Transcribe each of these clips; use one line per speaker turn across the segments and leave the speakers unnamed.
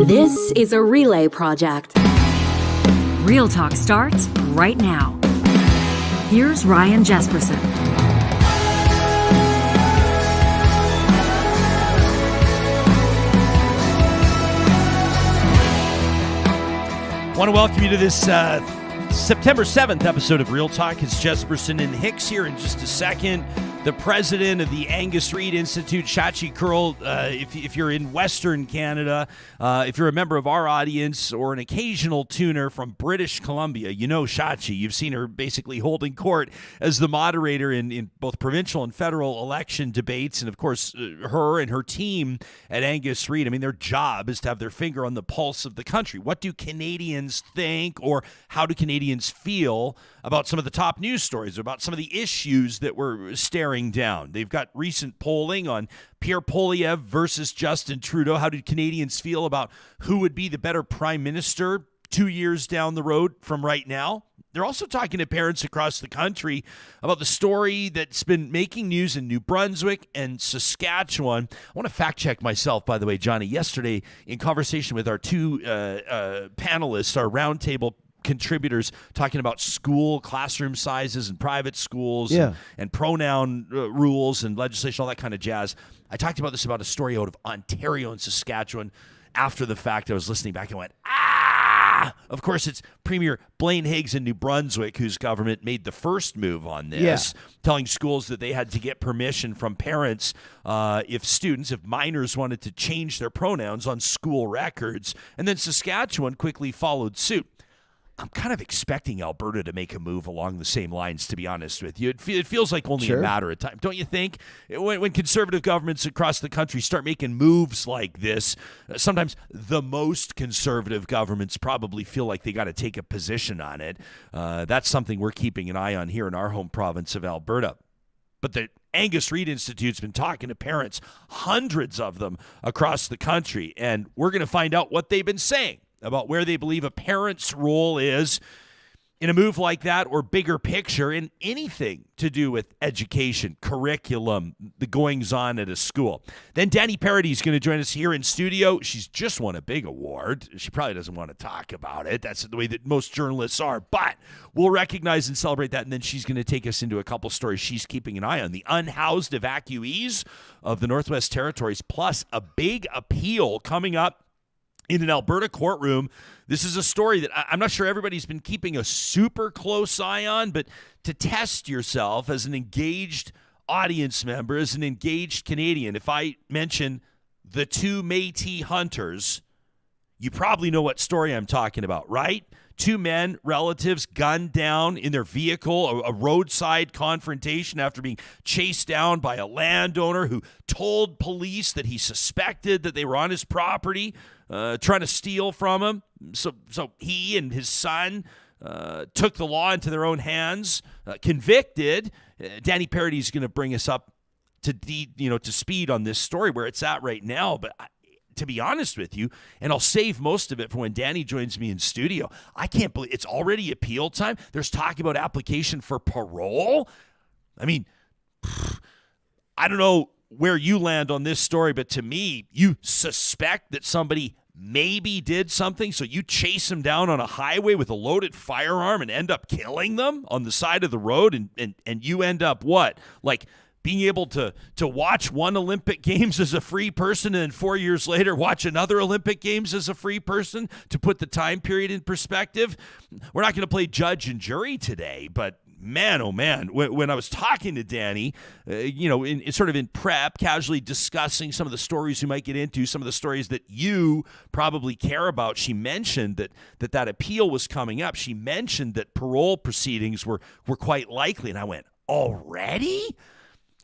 This is a relay project.
Real Talk starts right now. Here's Ryan Jesperson.
Want to welcome you to this September 7th episode of Real Talk. It's Jesperson and Hicks here in just a second. The president of the Angus Reid Institute, Shachi Kurl, if you're in Western Canada, if you're a member of our audience or an occasional tuner from British Columbia, you know Shachi. You've seen her basically holding court as the moderator in both provincial and federal election debates. And, of course, her and her team at Angus Reid, I mean, their job is to have their finger on the pulse of the country. What do Canadians think, or how do Canadians feel about some of the top news stories, about some of the issues that we're staring down? They've got recent polling on Pierre Poilievre versus Justin Trudeau. How did Canadians feel about who would be the better prime minister 2 years down the road from right now? They're also talking to parents across the country about the story that's been making news in New Brunswick and Saskatchewan. I want to fact check myself, by the way, Johnny. Yesterday, in conversation with our two panelists, our roundtable contributors, talking about school classroom sizes and private schools and pronoun rules and legislation, all that kind of jazz. I talked about this, about a story out of Ontario and Saskatchewan. After the fact, I was listening back and went, Of course, it's Premier Blaine Higgs in New Brunswick whose government made the first move on this, telling schools that they had to get permission from parents if minors wanted to change their pronouns on school records. And then Saskatchewan quickly followed suit. I'm kind of expecting Alberta to make a move along the same lines, to be honest with you. It feels like only a matter of time. Don't you think? When conservative governments across the country start making moves like this, sometimes the most conservative governments probably feel like they got to take a position on it. That's something we're keeping an eye on here in our home province of Alberta. But the Angus Reid Institute's been talking to parents, hundreds of them across the country, and we're going to find out what they've been saying about where they believe a parent's role is in a move like that, or bigger picture in anything to do with education, curriculum, the goings-on at a school. Then Dani Paradis is going to join us here in studio. She's just won a big award. She probably doesn't want to talk about it. That's the way that most journalists are. But we'll recognize and celebrate that, and then she's going to take us into a couple stories she's keeping an eye on. The unhoused evacuees of the Northwest Territories, plus a big appeal coming up in an Alberta courtroom. This is a story that I'm not sure everybody's been keeping a super close eye on, but to test yourself as an engaged audience member, as an engaged Canadian, if I mention the two Métis hunters, you probably know what story I'm talking about, right? Two men, relatives, gunned down in their vehicle, a roadside confrontation after being chased down by a landowner who told police that he suspected that they were on his property, trying to steal from him. So he and his son took the law into their own hands, convicted. Dani Paradis is going to bring us up to speed on this story, where it's at right now. But to be honest with you, and I'll save most of it for when Dani joins me in studio, I can't believe it's already appeal time. There's talk about application for parole. I mean, I don't know where you land on this story, but to me, you suspect that somebody maybe did something, so you chase them down on a highway with a loaded firearm and end up killing them on the side of the road, and you end up what? Like being able to watch one Olympic Games as a free person, and then 4 years later watch another Olympic Games as a free person, to put the time period in perspective. We're not going to play judge and jury today, but man, oh man, when I was talking to Dani, in prep, casually discussing some of the stories we might get into, some of the stories that you probably care about, she mentioned that appeal was coming up. She mentioned that parole proceedings were quite likely, and I went, already?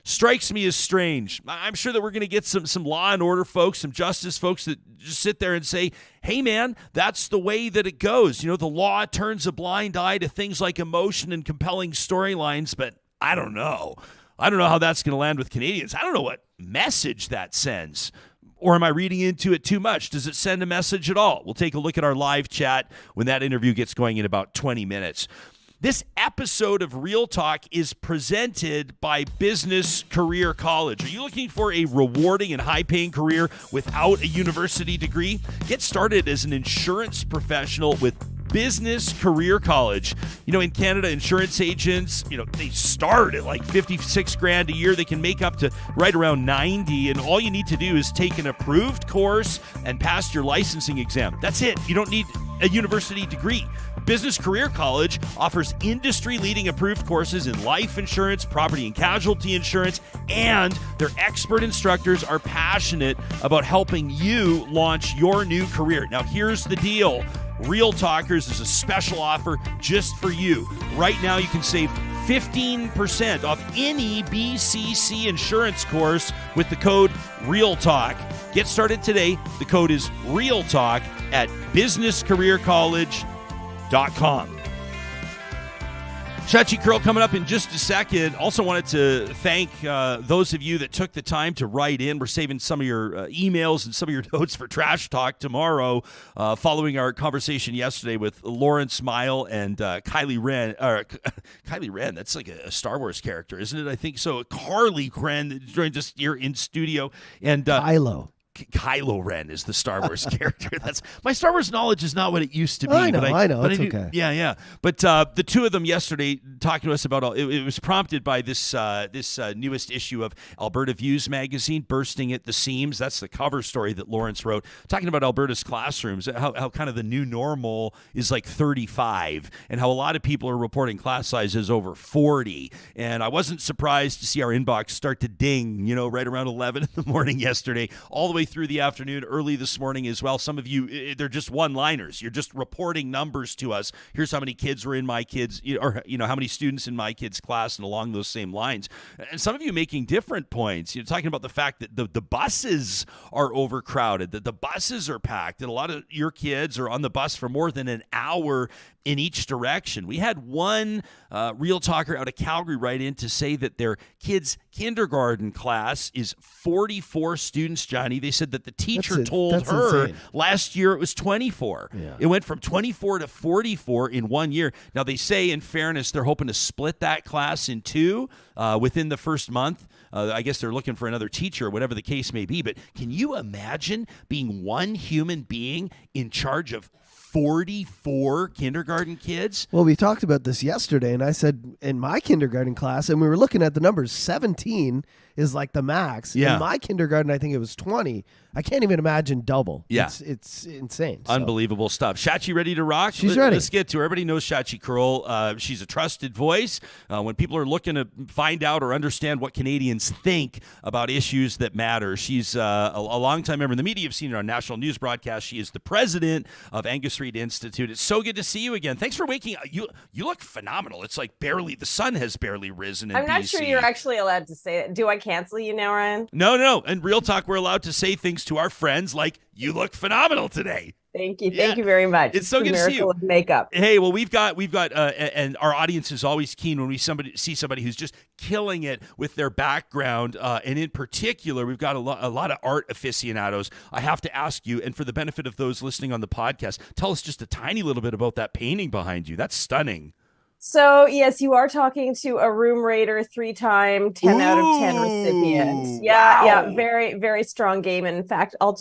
Strikes me as strange. I'm sure that we're going to get some law and order folks, some justice folks that just sit there and say, hey, man, that's the way that it goes. The law turns a blind eye to things like emotion and compelling storylines, but I don't know. I don't know how that's going to land with Canadians. I don't know what message that sends. Or am I reading into it too much? Does it send a message at all? We'll take a look at our live chat when that interview gets going in about 20 minutes. This episode of Real Talk is presented by Business Career College. Are you looking for a rewarding and high-paying career without a university degree? Get started as an insurance professional with Business Career College. You know, in Canada, insurance agents, they start at like 56 grand a year. They can make up to right around 90, and all you need to do is take an approved course and pass your licensing exam. That's it. You don't need a university degree. Business Career College offers industry-leading approved courses in life insurance, property and casualty insurance, and their expert instructors are passionate about helping you launch your new career. Now, here's the deal. Real Talkers is a special offer just for you. Right now, you can save 15% off any BCC insurance course with the code REALTALK. Get started today. The code is REALTALK at businesscareercollege.com. Shachi Kurl coming up in just a second. Also wanted to thank those of you that took the time to write in. We're saving some of your emails and some of your notes for Trash Talk tomorrow, following our conversation yesterday with Lawrence Mile and Kylie Ren. Kylie Ren, that's like a Star Wars character, isn't it? I think so. Carly Ren joined us here in studio. And Kylo Ren is the Star Wars character. That's my Star Wars knowledge is not what it used to be.
I know. It's okay.
Yeah. But the two of them yesterday talking to us about it was prompted by this newest issue of Alberta Views magazine bursting at the seams. That's the cover story that Lawrence wrote, talking about Alberta's classrooms, how kind of the new normal is like 35, and how a lot of people are reporting class sizes over 40. And I wasn't surprised to see our inbox start to ding, right around 11 in the morning yesterday, all the way through the afternoon, early this morning as well. Some of you, they're just one-liners. You're just reporting numbers to us. Here's how many kids were in my kids, or how many students in my kids' class, and along those same lines. And some of you making different points. You're talking about the fact that the buses are overcrowded, that the buses are packed, that a lot of your kids are on the bus for more than an hour in each direction. We had one Real Talker out of Calgary write in to say that their kids' kindergarten class is 44 students, Johnny. They said that the teacher told her insane. Last year it was 24. Yeah. It went from 24 to 44 in 1 year. Now, they say, in fairness, they're hoping to split that class in two within the first month. I guess they're looking for another teacher, whatever the case may be. But can you imagine being one human being in charge of 44 kindergarten kids?
Well, we talked about this yesterday, and I said in my kindergarten class, and we were looking at the numbers, 17 is like the max.
Yeah.
In my kindergarten, I think it was 20. I can't even imagine double.
Yeah.
It's insane.
Unbelievable stuff. Shachi ready to rock?
She's ready.
Let's get to her. Everybody knows Shachi Kurl. She's a trusted voice. When people are looking to find out or understand what Canadians think about issues that matter, she's a longtime member of the media. You've seen her on national news broadcasts. She is the president of Angus Reid Institute. It's so good to see you again. Thanks for waking up. You look phenomenal. It's like the sun has barely risen in
I'm not
BC.
sure you're actually allowed to say that. Do I cancel you now, Ryan?
No. In Real Talk, we're allowed to say things to our friends like, you look phenomenal today.
Thank you. Thank you very much.
It's so good to see you.
Of makeup.
Hey, well, we've got, and our audience is always keen when we see somebody who's just killing it with their background, and in particular, we've got a lot of art aficionados. I have to ask you, and for the benefit of those listening on the podcast, tell us just a tiny little bit about that painting behind you. That's stunning.
So, yes, you are talking to a room raider, 3-time, 10 out of 10 recipient. Yeah,
wow.
Yeah, very, very strong game. And in fact, I'll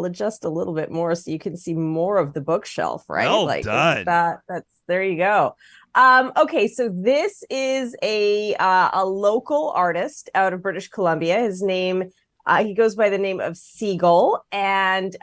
adjust a little bit more so you can see more of the bookshelf, right?
Well done.
There you go. Okay, so this is a local artist out of British Columbia. His name he goes by the name of Seagull, and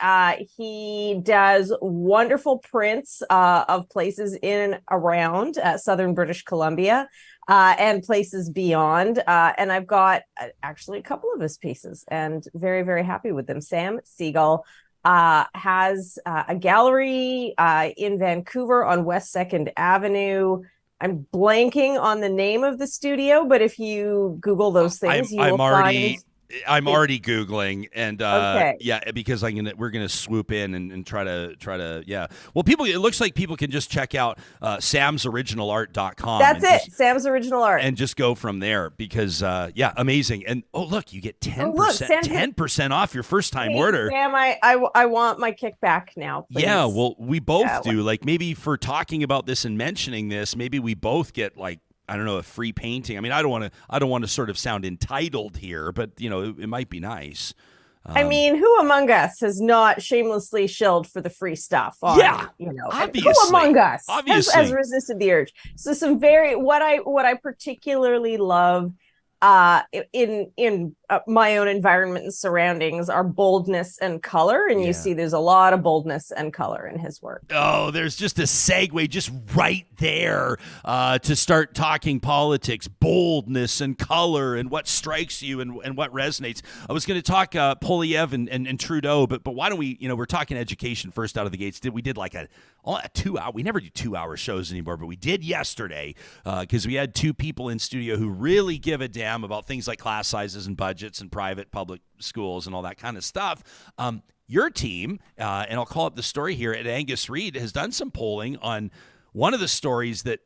he does wonderful prints of places in and around southern British Columbia and places beyond. And I've got actually a couple of his pieces and very, very happy with them. Sam Seagull has a gallery in Vancouver on West 2nd Avenue. I'm blanking on the name of the studio, but if you Google those things, you will find...
I'm already Googling, and
Okay.
yeah, because we're gonna swoop in and try to yeah. Well, it looks like people can just check out samsoriginalart.com.
That's it. Sam's Original Art.
And just go from there because yeah, amazing. And look, you get 10%
Sam,
10% off your first time order.
Sam, I want my kickback now, please.
Yeah, well, we both do. Like maybe for talking about this and mentioning this, maybe we both get like, I don't know, a free painting. I mean, I don't want to sort of sound entitled here, but it might be nice.
I mean, who among us has not shamelessly shilled for the free stuff?
Yeah,
obviously. Who among us has resisted the urge? So some what I particularly love in my own environment and surroundings are boldness and color, and you see there's a lot of boldness and color in his work.
Oh, there's just a segue just right there to start talking politics, boldness and color, and what strikes you and what resonates. I was going to talk Poilievre and Trudeau, but why don't we? We're talking education first out of the gates. We did like a 2 hour. We never do 2 hour shows anymore, but we did yesterday because we had two people in studio who really give a damn about things like class sizes and budgets and private public schools and all that kind of stuff. Your team, and I'll call up the story here at Angus Reid, has done some polling on one of the stories that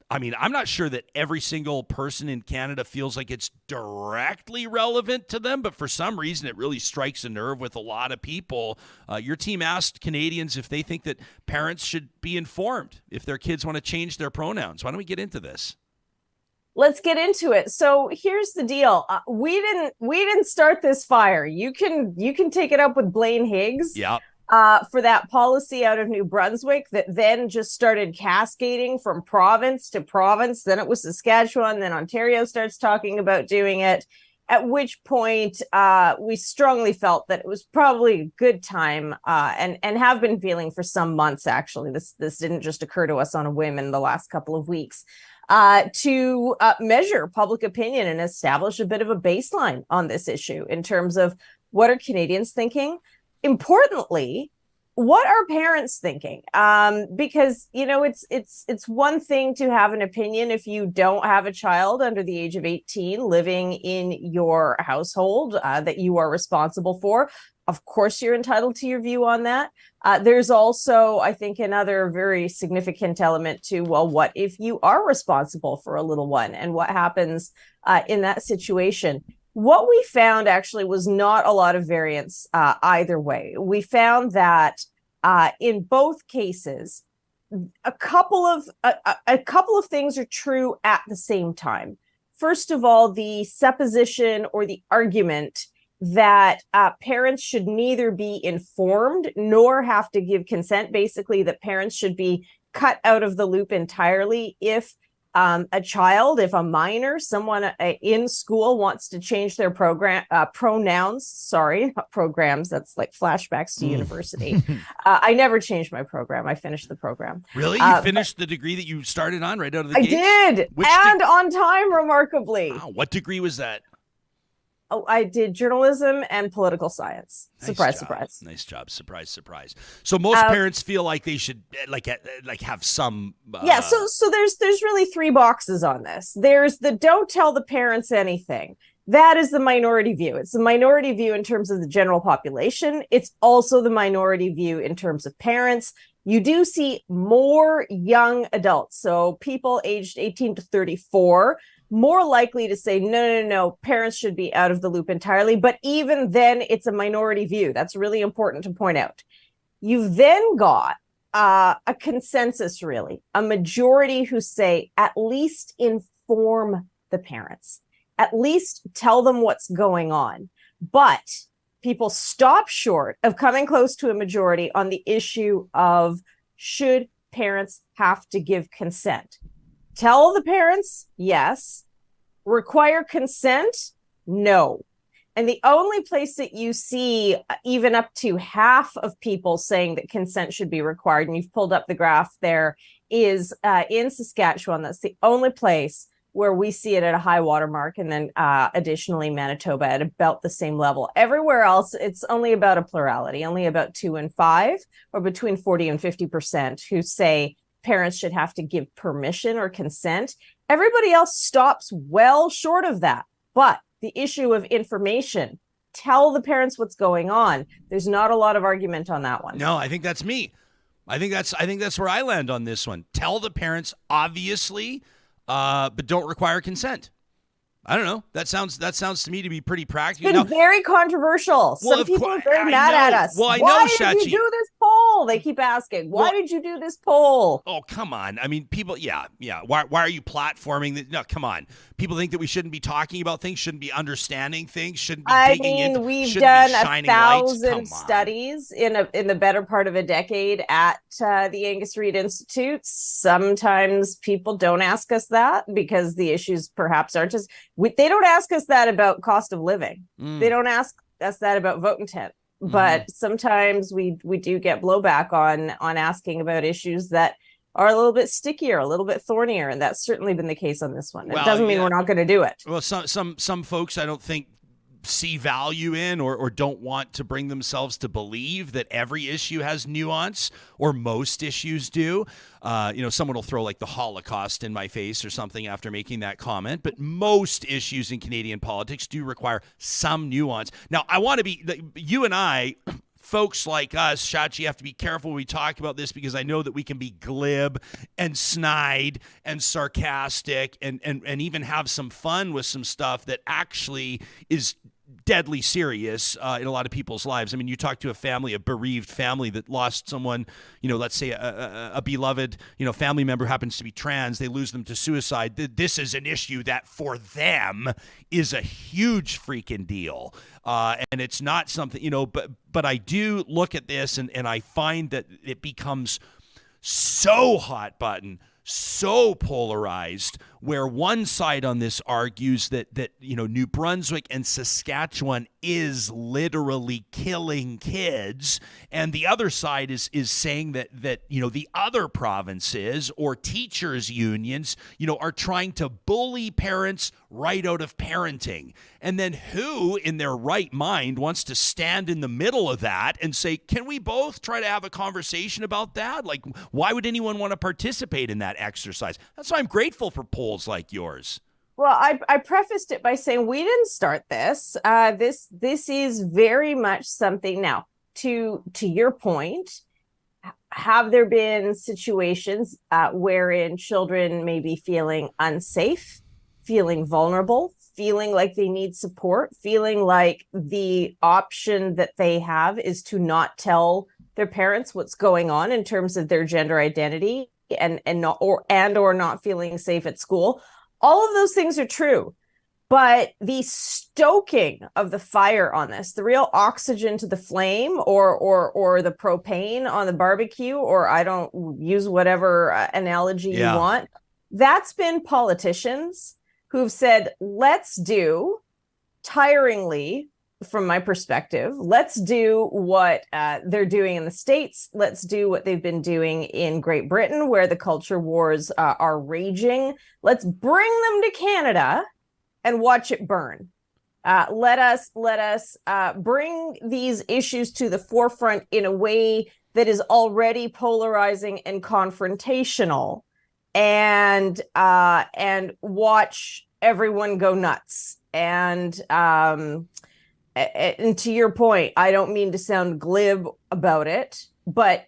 I mean, I'm not sure that every single person in Canada feels like it's directly relevant to them, but for some reason it really strikes a nerve with a lot of people. Your team asked Canadians if they think that parents should be informed if their kids want to change their pronouns. Why don't we get into this?
Let's get into it. So here's the deal. We didn't start this fire. You can take it up with Blaine Higgs.
Yeah.
For that policy out of New Brunswick that then just started cascading from province to province. Then it was Saskatchewan. Then Ontario starts talking about doing it. At which point we strongly felt that it was probably a good time and have been feeling for some months, actually. This didn't just occur to us on a whim in the last couple of weeks. To measure public opinion and establish a bit of a baseline on this issue in terms of what are Canadians thinking? Importantly, what are parents thinking? Because it's one thing to have an opinion if you don't have a child under the age of 18 living in your household that you are responsible for. Of course, you're entitled to your view on that. There's also, I think, another very significant element to, well, what if you are responsible for a little one and what happens in that situation? What we found actually was not a lot of variance either way. We found that in both cases, a couple of things are true at the same time. First of all, the supposition or the argument that parents should neither be informed nor have to give consent, basically that parents should be cut out of the loop entirely if a child, if a minor, someone in school wants to change their pronouns, sorry, not programs, that's like flashbacks to university. I never changed my program. I finished the program.
Really? You finished the degree that you started on right out of the gate?
I did, on time, remarkably.
Wow, what degree was that?
Oh, I did journalism and political science.
Surprise. Nice job. Surprise. So most parents feel like they should like have some.
Yeah. So there's really three boxes on this. There's the don't tell the parents anything. That is the minority view. It's the minority view in terms of the general population. It's also the minority view in terms of parents. You do see more young adults, so people aged 18 to 34, more likely to say, no, parents should be out of the loop entirely. But even then, it's a minority view. That's really important to point out. You've then got a consensus, really, a majority who say at least inform the parents, at least tell them what's going on. But people stop short of coming close to a majority on the issue of should parents have to give consent. Tell the parents, yes. Require consent, no. And the only place that you see even up to half of people saying that consent should be required, and you've pulled up the graph there, is in Saskatchewan. That's the only place where we see it at a high water mark, and then additionally Manitoba at about the same level. Everywhere else, it's only about a plurality, only about 2 and 5, or between 40 and 50% who say parents should have to give permission or consent. Everybody else stops well short of that. But the issue of information. Tell the parents what's going on. There's not a lot of argument on that one.
No, I think that's me. I think that's where I land on this one. Tell the parents, obviously, but don't require consent. I don't know. That sounds to me to be pretty practical.
It's been very controversial. Some people are very mad at us.
Well, I know,
Why
Shachi.
did you do this poll? They keep asking. Why did you do this poll?
Oh, come on. I mean, people, yeah. Why are you platforming that? No, come on. People think that we shouldn't be talking about things, shouldn't be understanding things, shouldn't be digging into,
we've
shouldn't
done
be shining
1,000
lights.
studies in the better part of a decade at the Angus Reid Institute. Sometimes people don't ask us that because the issues perhaps aren't as... They don't ask us that about cost of living. They don't ask us that about vote intent. But sometimes we do get blowback on asking about issues that are a little bit stickier, a little bit thornier, and that's certainly been the case on this one. It doesn't mean we're not going to do it.
Well, some folks I don't think see value in or don't want to bring themselves to believe that every issue has nuance, or most issues do. Someone will throw like the Holocaust in my face or something after making that comment, but most issues in Canadian politics do require some nuance. Now, I want to be, you and I, folks like us, Shachi, have to be careful when we talk about this, because I know that we can be glib and snide and sarcastic and even have some fun with some stuff that actually is deadly serious in a lot of people's lives. I mean, you talk to a bereaved family that lost someone, let's say a beloved, family member happens to be trans, they lose them to suicide. This is an issue that for them is a huge freaking deal. And it's not something, but I do look at this and I find that it becomes so hot button, so polarized, where one side on this argues that New Brunswick and Saskatchewan is literally killing kids, and the other side is saying that the other provinces or teachers unions are trying to bully parents right out of parenting. And then who in their right mind wants to stand in the middle of that and say, can we both try to have a conversation about that? Like, why would anyone want to participate in that exercise? That's why I'm grateful for polls like yours.
Well, I prefaced it by saying we didn't start this. This is very much something. Now, to your point, have there been situations wherein children may be feeling unsafe, feeling vulnerable, feeling like they need support, feeling like the option that they have is to not tell their parents what's going on in terms of their gender identity and not feeling safe at school? All of those things are true, but the stoking of the fire on this, the real oxygen to the flame, or the propane on the barbecue, or I don't use whatever analogy you want, that's been politicians who've said, let's do, tiringly, from my perspective, let's do what they're doing in the States. Let's do what they've been doing in Great Britain, where the culture wars are raging. Let's bring them to Canada and watch it burn. Let us bring these issues to the forefront in a way that is already polarizing and confrontational, and watch everyone go nuts. And to your point, I don't mean to sound glib about it, but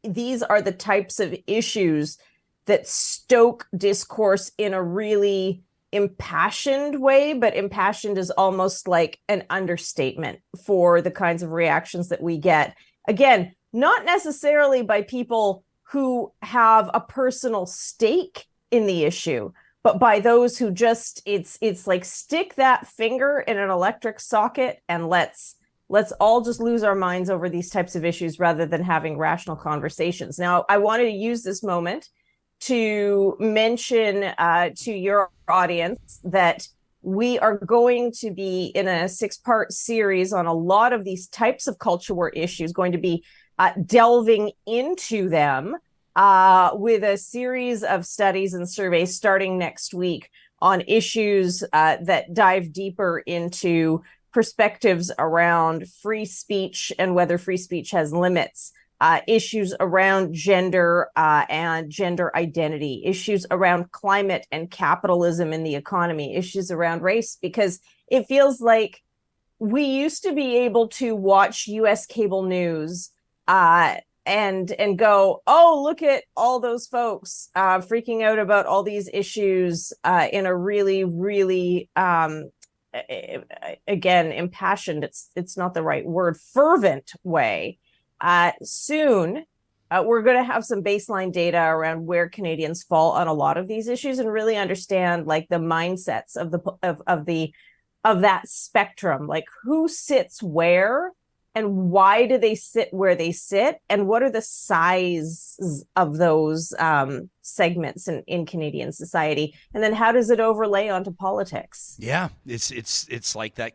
these are the types of issues that stoke discourse in a really impassioned way, but impassioned is almost like an understatement for the kinds of reactions that we get. Again, not necessarily by people who have a personal stake in the issue, but by those who just, it's like stick that finger in an electric socket and let's all just lose our minds over these types of issues rather than having rational conversations. Now, I wanted to use this moment to mention to your audience that we are going to be in a 6-part series on a lot of these types of culture war issues, going to be delving into them with a series of studies and surveys starting next week on issues that dive deeper into perspectives around free speech and whether free speech has limits. issues around gender and gender identity, issues around climate and capitalism in the economy, issues around race, because it feels like we used to be able to watch US cable news and go, oh, look at all those folks freaking out about all these issues in a really, really, again, impassioned, it's not the right word, fervent way. Soon, we're going to have some baseline data around where Canadians fall on a lot of these issues and really understand like the mindsets of that spectrum, like who sits where and why do they sit where they sit, and what are the sizes of those segments in Canadian society, and then how does it overlay onto politics?
Yeah, it's like that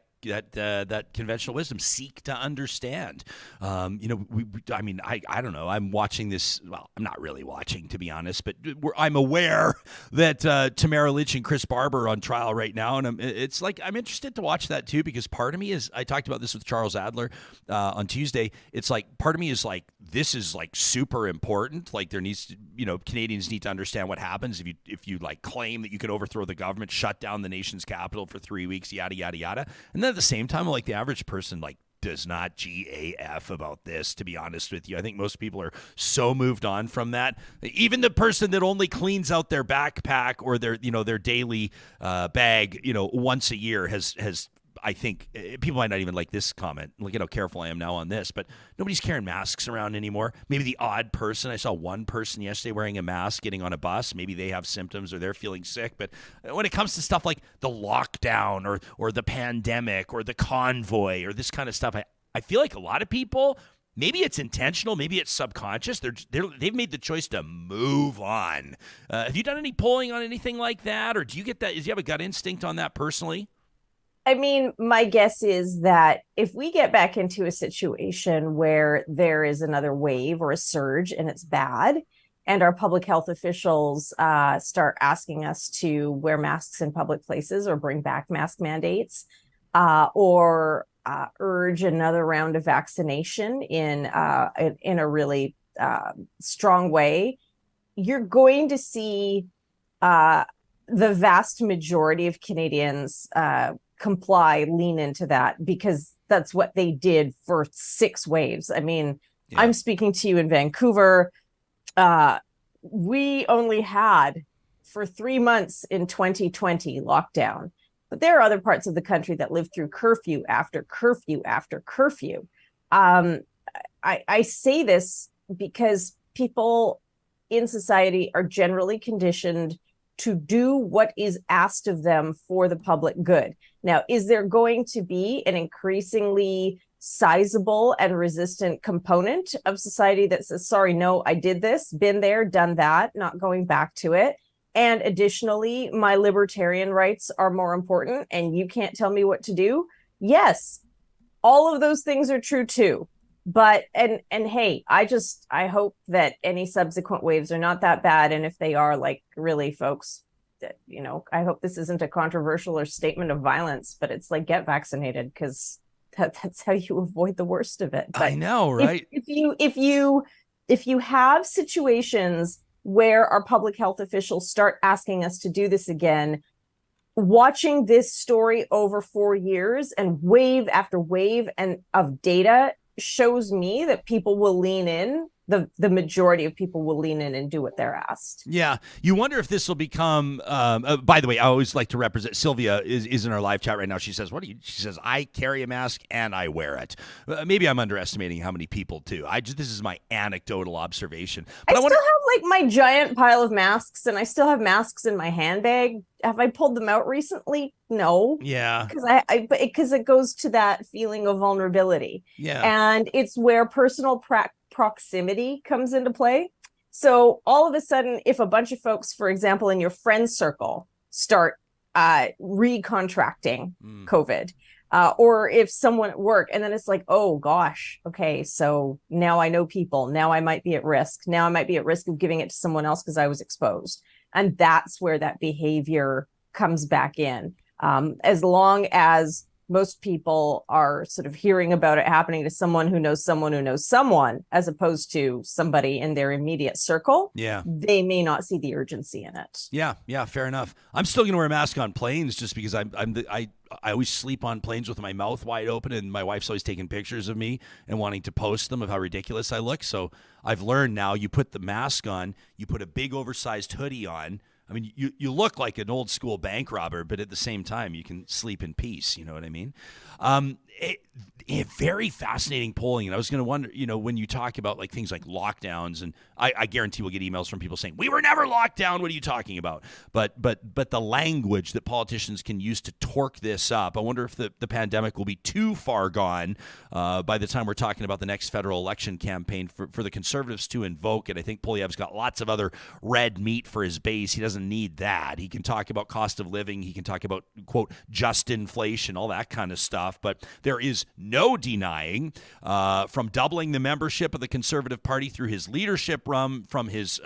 conventional wisdom, seek to understand. I don't know, I'm watching this, well, I'm not really watching, to be honest, but I'm aware that Tamara Lich and Chris Barber are on trial right now, and I'm interested to watch that too, because part of me is, I talked about this with Charles Adler on Tuesday, it's like part of me is like, this is like super important, like there needs to, Canadians need to understand what happens if you like claim that you could overthrow the government, shut down the nation's capital for 3 weeks, yada yada yada. And then at the same time, like the average person like does not GAF about this, to be honest with you. I think most people are so moved on from that. Even the person that only cleans out their backpack or their daily bag once a year has I think people might not even like this comment. Look at how careful I am now on this, but nobody's carrying masks around anymore. Maybe the odd person. I saw one person yesterday wearing a mask getting on a bus. Maybe they have symptoms or they're feeling sick. But when it comes to stuff like the lockdown or the pandemic or the convoy or this kind of stuff, I feel like a lot of people, maybe it's intentional, maybe it's subconscious. They've made the choice to move on. Have you done any polling on anything like that? Or do you get that? Do you have a gut instinct on that personally?
I mean, my guess is that if we get back into a situation where there is another wave or a surge and it's bad, and our public health officials start asking us to wear masks in public places or bring back mask mandates or urge another round of vaccination in a really strong way, you're going to see the vast majority of Canadians comply, lean into that, because that's what they did for 6 waves. I mean, yeah. I'm speaking to you in Vancouver. We only had for 3 months in 2020 lockdown, but there are other parts of the country that lived through curfew after curfew after curfew. I say this because people in society are generally conditioned to do what is asked of them for the public good. Now, is there going to be an increasingly sizable and resistant component of society that says, sorry, no, I did this, been there, done that, not going back to it? And additionally, my libertarian rights are more important and you can't tell me what to do? Yes, all of those things are true too. But and hey, I hope that any subsequent waves are not that bad. And if they are, like, really, folks, I hope this isn't a controversial or statement of violence, but it's like, get vaccinated, because that's how you avoid the worst of it. But
I know, right?
If you have situations where our public health officials start asking us to do this again, watching this story over 4 years and wave after wave and of data shows me that people will lean in. The majority of people will lean in and do what they're asked. Yeah.
You wonder if this will become, by the way, I always like to represent, Sylvia is in our live chat right now. She says, she says, I carry a mask and I wear it. Maybe I'm underestimating how many people do. This is my anecdotal observation. But
I still have like my giant pile of masks, and I still have masks in my handbag. Have I pulled them out recently? No.
Yeah.
Because it goes to that feeling of vulnerability.
Yeah.
And it's where personal proximity comes into play. So all of a sudden, if a bunch of folks, for example, in your friend circle start recontracting COVID, or if someone at work, and then it's like, oh gosh, okay, so now I know people, now I might be at risk. Now I might be at risk of giving it to someone else because I was exposed. And that's where that behavior comes back in. As long as most people are sort of hearing about it happening to someone who knows someone who knows someone, as opposed to somebody in their immediate circle.
Yeah.
They may not see the urgency in it.
Yeah, fair enough. I'm still going to wear a mask on planes just because I always sleep on planes with my mouth wide open, and my wife's always taking pictures of me and wanting to post them of how ridiculous I look. So I've learned now, you put the mask on, you put a big oversized hoodie on. I mean, you look like an old school bank robber, but at the same time, you can sleep in peace. You know what I mean? Very fascinating polling. And I was going to wonder, when you talk about like things like lockdowns, and I guarantee we'll get emails from people saying, we were never locked down. What are you talking about? But the language that politicians can use to torque this up, I wonder if the pandemic will be too far gone by the time we're talking about the next federal election campaign for the Conservatives to invoke it. I think Poilievre's got lots of other red meat for his base. He doesn't need that. He can talk about cost of living. He can talk about, quote, just inflation, all that kind of stuff. But there is no denying from doubling the membership of the Conservative Party through his leadership run, from his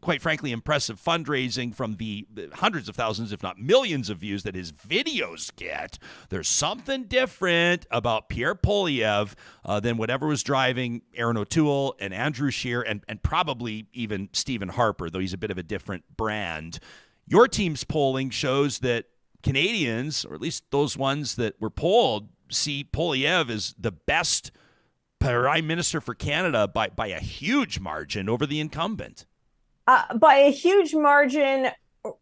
quite frankly impressive fundraising, from the hundreds of thousands, if not millions of views that his videos get. There's something different about Pierre Poilievre than whatever was driving Aaron O'Toole and Andrew Scheer and probably even Stephen Harper, though he's a bit of a different brand. Your team's polling shows that Canadians, or at least those ones that were polled, see Poilievre as the best Prime Minister for Canada by a huge margin over the incumbent.
By a huge margin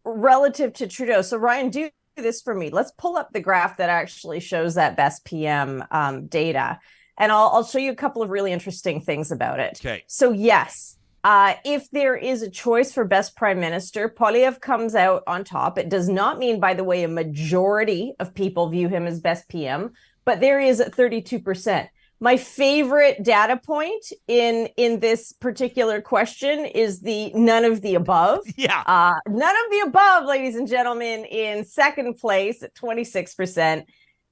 relative to Trudeau. So Ryan, do this for me. Let's pull up the graph that actually shows that best PM data. And I'll show you a couple of really interesting things about it.
Okay.
So yes, if there is a choice for best prime minister, Poilievre comes out on top. It does not mean, by the way, a majority of people view him as best PM, but there he is at 32%. My favorite data point in this particular question is the none of the above.
Yeah.
None of the above, ladies and gentlemen, in second place at 26%.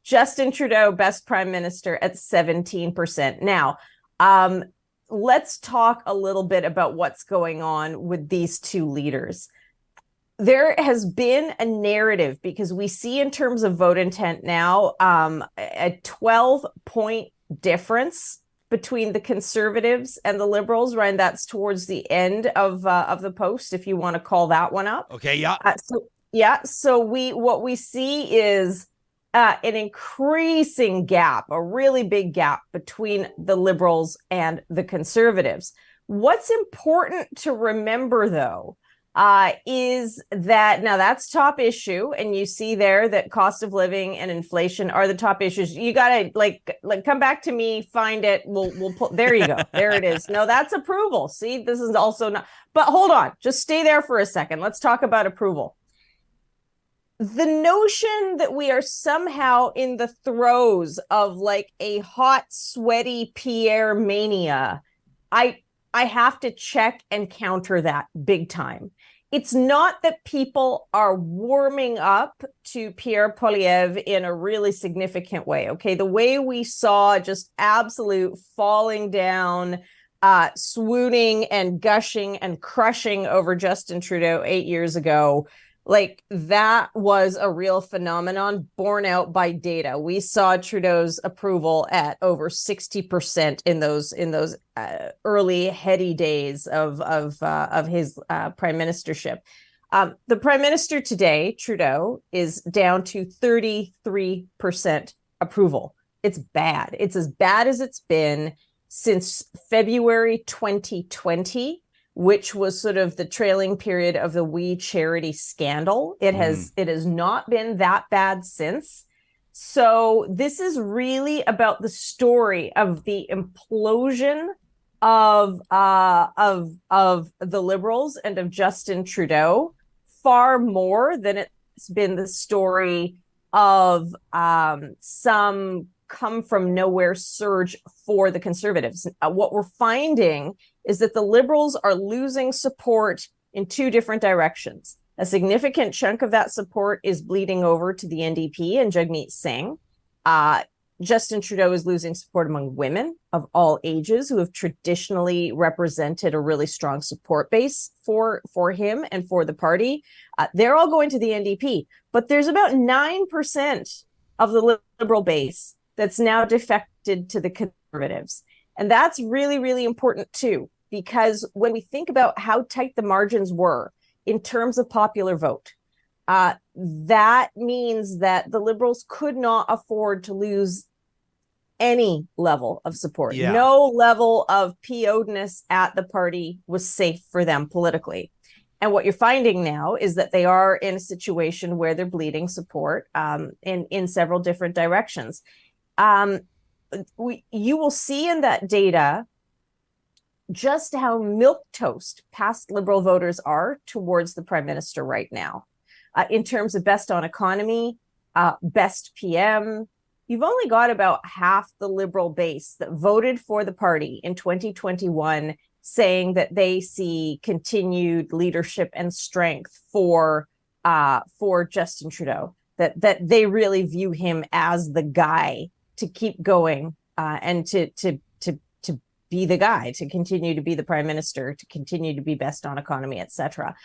Justin Trudeau, best prime minister, at 17%. Now, let's talk a little bit about what's going on with these two leaders. There has been a narrative, because we see in terms of vote intent now a 12-point difference between the Conservatives and the Liberals. Ryan, that's towards the end of the post, if you want to call that one up.
Okay, yeah.
So what we see is an increasing gap, a really big gap between the Liberals and the Conservatives. What's important to remember, though, is that now that's top issue, and you see there that cost of living and inflation are the top issues. You gotta like come back to me, find it. We'll pull. There you go. There it is. No, that's approval. See, this is also not. But hold on, just stay there for a second. Let's talk about approval. The notion that we are somehow in the throes of like a hot, sweaty Pierre mania, I have to check and counter that big time. It's not that people are warming up to Pierre Poilievre in a really significant way. Okay, the way we saw just absolute falling down, swooning and gushing and crushing over Justin Trudeau 8 years ago, like that was a real phenomenon borne out by data. We saw Trudeau's approval at over 60% in those early heady days of his prime ministership. The prime minister today, Trudeau, is down to 33% approval. It's bad. It's as bad as it's been since February 2020. Which was sort of the trailing period of the We Charity scandal. It has not been that bad since. So this is really about the story of the implosion of the Liberals and of Justin Trudeau, far more than it's been the story of some come from nowhere surge for the Conservatives. What we're finding is that the Liberals are losing support in two different directions. A significant chunk of that support is bleeding over to the NDP and Jagmeet Singh. Justin Trudeau is losing support among women of all ages who have traditionally represented a really strong support base for him and for the party. They're all going to the NDP, but there's about 9% of the Liberal base that's now defected to the Conservatives. And that's really, really important too, because when we think about how tight the margins were in terms of popular vote, that means that the Liberals could not afford to lose any level of support.
Yeah.
No level of PO'dness at the party was safe for them politically. And what you're finding now is that they are in a situation where they're bleeding support in several different directions. You will see in that data just how milquetoast past Liberal voters are towards the Prime Minister right now. In terms of best on economy, best PM, you've only got about half the Liberal base that voted for the party in 2021 saying that they see continued leadership and strength for Justin Trudeau, that they really view him as the guy to keep going and to be the guy, to continue to be the Prime Minister, to continue to be best on economy, etc.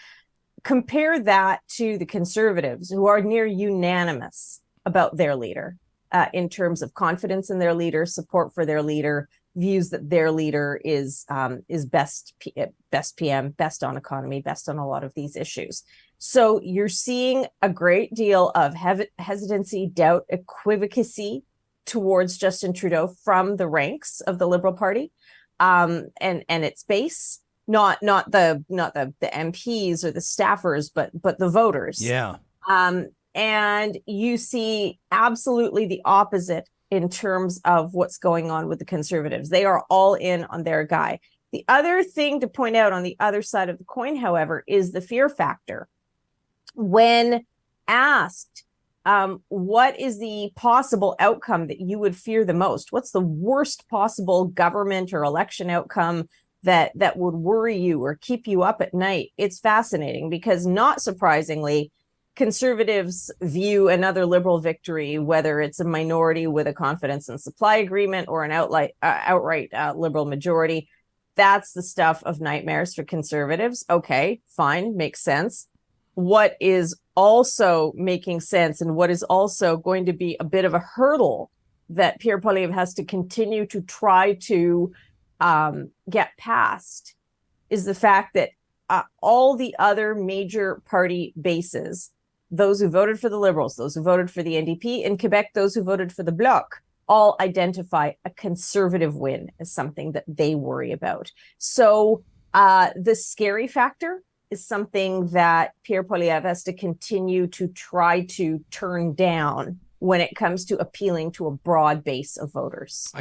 Compare that to the Conservatives, who are near unanimous about their leader in terms of confidence in their leader, support for their leader, views that their leader is best PM, best on economy, best on a lot of these issues. So you're seeing a great deal of hesitancy, doubt, equivocacy towards Justin Trudeau from the ranks of the Liberal Party, and its base. Not the MPs or the staffers, but the voters.
Yeah.
And you see absolutely the opposite in terms of what's going on with the Conservatives. They are all in on their guy. The other thing to point out on the other side of the coin, however, is the fear factor. When asked, what is the possible outcome that you would fear the most? What's the worst possible government or election outcome that would worry you or keep you up at night? It's fascinating because, not surprisingly, Conservatives view another Liberal victory, whether it's a minority with a confidence and supply agreement or an outright Liberal majority. That's the stuff of nightmares for Conservatives. Okay, fine, makes sense. What is also making sense, and what is also going to be a bit of a hurdle that Pierre Poilievre has to continue to try to get past, is the fact that all the other major party bases, those who voted for the Liberals, those who voted for the NDP, in Quebec, those who voted for the Bloc, all identify a Conservative win as something that they worry about. So the scary factor is something that Pierre Poilievre has to continue to try to turn down when it comes to appealing to a broad base of voters.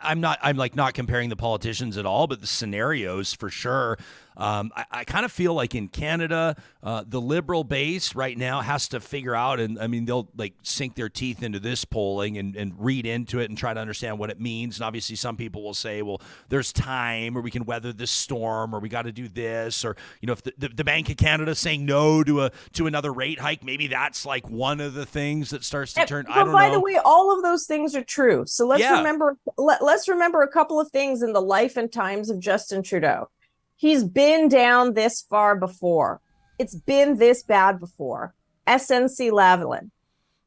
I'm not comparing the politicians at all, but the scenarios for sure. I kind of feel like in Canada, the Liberal base right now has to figure out, and I mean, they'll like sink their teeth into this polling and read into it and try to understand what it means. And obviously some people will say, well, there's time, or we can weather this storm, or we got to do this, or, you know, if the Bank of Canada saying no to another rate hike, maybe that's like one of the things that starts to turn.
But by the way, all of those things are true. So let's remember a couple of things in the life and times of Justin Trudeau. He's been down this far before. It's been this bad before. SNC Lavalin,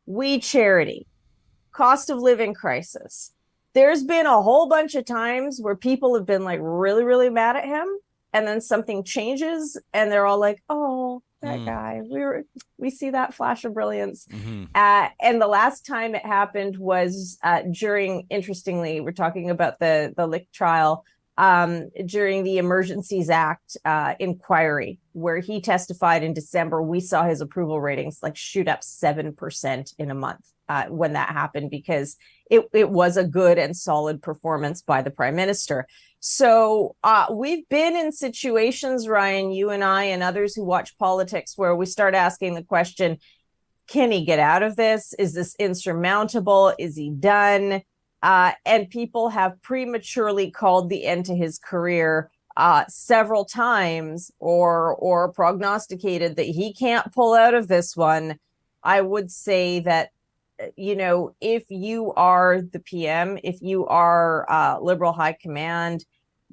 We Charity, cost of living crisis. There's been a whole bunch of times where people have been like really, really mad at him, and then something changes and they're all like, oh, that guy, we see that flash of brilliance. And the last time it happened was interestingly, we're talking about the Lick trial, during the Emergencies Act inquiry, where he testified in December. We saw his approval ratings like shoot up 7% in a month when that happened, because it was a good and solid performance by the Prime Minister. So we've been in situations, Ryan, you and I and others who watch politics, where we start asking the question, can he get out of this? Is this insurmountable? Is he done? And people have prematurely called the end to his career several times, or prognosticated that he can't pull out of this one. I would say that, you know, if you are the PM, if you are Liberal High Command,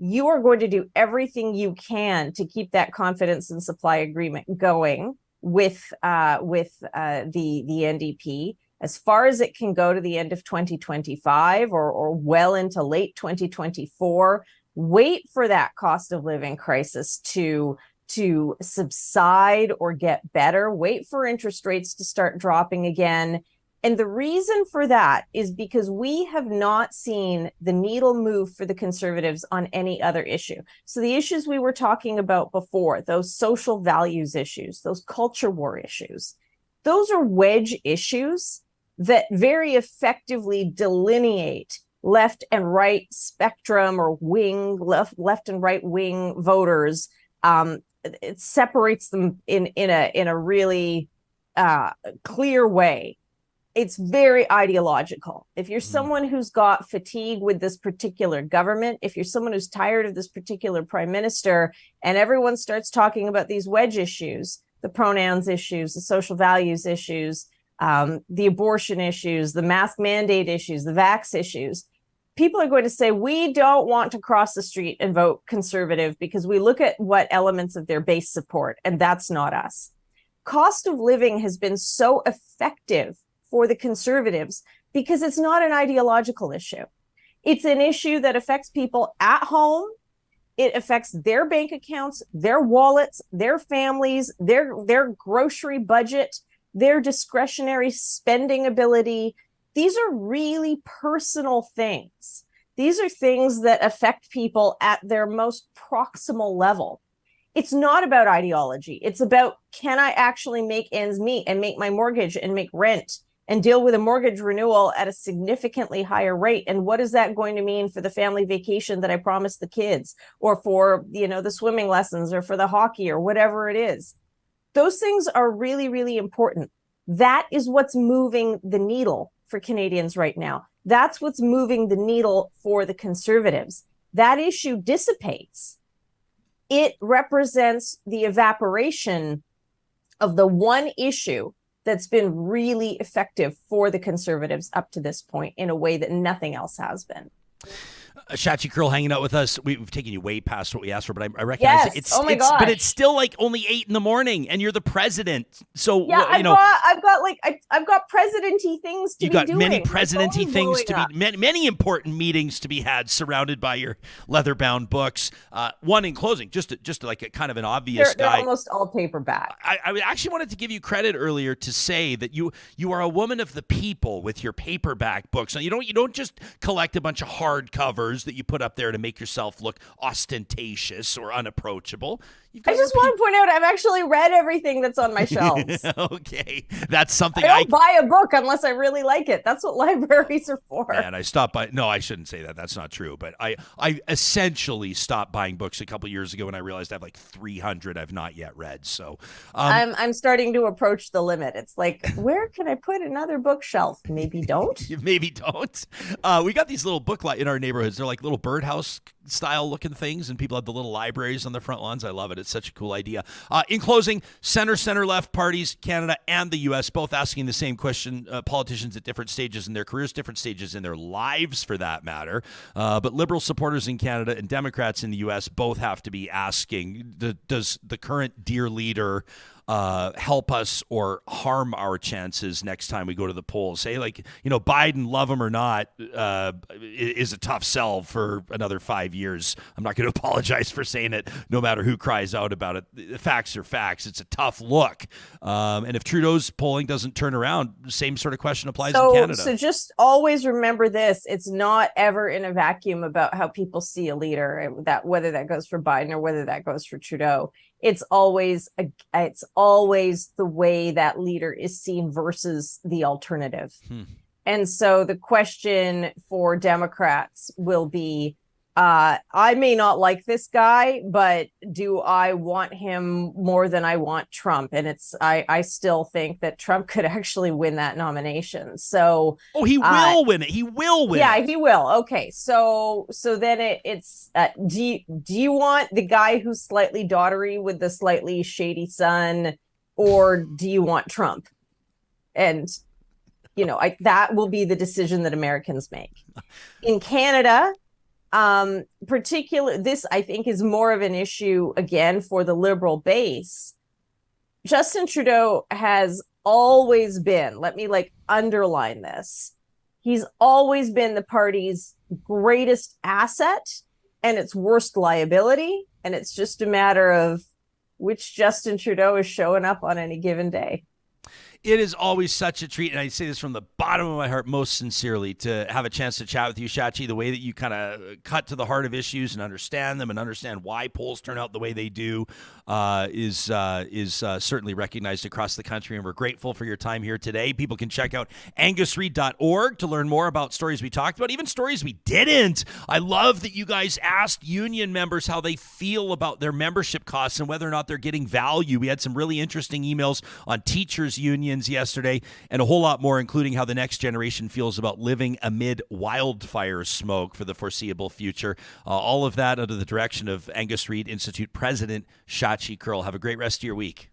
you are going to do everything you can to keep that confidence and supply agreement going with the NDP. as far as it can go to the end of 2025 or well into late 2024. Wait for that cost of living crisis to subside or get better. Wait for interest rates to start dropping again. And the reason for that is because we have not seen the needle move for the Conservatives on any other issue. So the issues we were talking about before, those social values issues, those culture war issues, those are wedge issues that very effectively delineate left and right spectrum or wing, left and right wing voters. It separates them in a really clear way. It's very ideological. If you're someone who's got fatigue with this particular government, if you're someone who's tired of this particular prime minister, and everyone starts talking about these wedge issues, the pronouns issues, the social values issues, the abortion issues, the mask mandate issues, the vax issues, people are going to say, we don't want to cross the street and vote Conservative because we look at what elements of their base support, and that's not us. Cost of living has been so effective for the Conservatives because it's not an ideological issue. It's an issue that affects people at home. It affects their bank accounts, their wallets, their families, their grocery budget, their discretionary spending ability. These are really personal things. These are things that affect people at their most proximal level. It's not about ideology. It's about, can I actually make ends meet and make my mortgage and make rent and deal with a mortgage renewal at a significantly higher rate? And what is that going to mean for the family vacation that I promised the kids, or for, the swimming lessons, or for the hockey, or whatever it is? Those things are really, really important. That is what's moving the needle for Canadians right now. That's what's moving the needle for the Conservatives. That issue dissipates. It represents the evaporation of the one issue that's been really effective for the Conservatives up to this point in a way that nothing else has been.
Shachi Kurl hanging out with us. We've taken you way past what we asked for, but I recognize it's but it's still like only 8 a.m, and you're the president. So
yeah, I've got presidenty things to be doing.
You got many presidenty things to be, many important meetings to be had, surrounded by your leather-bound books. One in closing, just like a kind of an obvious
they're
guy.
Almost all paperback.
I actually wanted to give you credit earlier to say that you are a woman of the people with your paperback books. You don't just collect a bunch of hardcovers that you put up there to make yourself look ostentatious or unapproachable. I
just want to point out I've actually read everything that's on my shelves.
Okay. That's something
I don't buy a book unless I really like it. That's what libraries are for.
Man, I stopped by. No, I shouldn't say that. That's not true. But I essentially stopped buying books a couple years ago when I realized I have like 300 I've not yet read. So
I'm starting to approach the limit. It's like, where can I put another bookshelf? Maybe don't.
Maybe don't. We got these little book in our neighborhoods. They're like little birdhouse style looking things, and people have the little libraries on the front lawns. I love it. It's such a cool idea. In closing, center-left parties, Canada and the U.S., both asking the same question. Politicians at different stages in their careers, different stages in their lives, for that matter. But Liberal supporters in Canada and Democrats in the U.S. both have to be asking, does the current dear leader help us or harm our chances next time we go to the polls? Say, Biden, love him or not, is a tough sell for another 5 years. I'm not going to apologize for saying it, no matter who cries out about it. The facts are facts. It's a tough look. And if Trudeau's polling doesn't turn around, the same sort of question applies in Canada. So
just always remember this. It's not ever in a vacuum about how people see a leader, that whether that goes for Biden or whether that goes for Trudeau. It's always the way that leader is seen versus the alternative. And so the question for Democrats will be, I may not like this guy, but do I want him more than I want Trump? And I still think that Trump could actually win that nomination. So
he will win it. He will win.
Yeah,
it.
He will. Okay, so then it's do you want the guy who's slightly daughtery with the slightly shady son, or do you want Trump? And that will be the decision that Americans make. In Canada, this I think is more of an issue again for the Liberal base. Justin Trudeau has always been, let me underline this, he's always been the party's greatest asset and its worst liability. And it's just a matter of which Justin Trudeau is showing up on any given day.
It is always such a treat, and I say this from the bottom of my heart most sincerely, to have a chance to chat with you, Shachi. The way that you kind of cut to the heart of issues and understand them and understand why polls turn out the way they do is certainly recognized across the country, and we're grateful for your time here today. People can check out angusreid.org to learn more about stories we talked about, even stories we didn't. I love that you guys asked union members how they feel about their membership costs and whether or not they're getting value. We had some really interesting emails on teachers' unions yesterday, and a whole lot more, including how the next generation feels about living amid wildfire smoke for the foreseeable future. All of that under the direction of Angus Reid Institute President Shachi Kurl. Have a great rest of your week.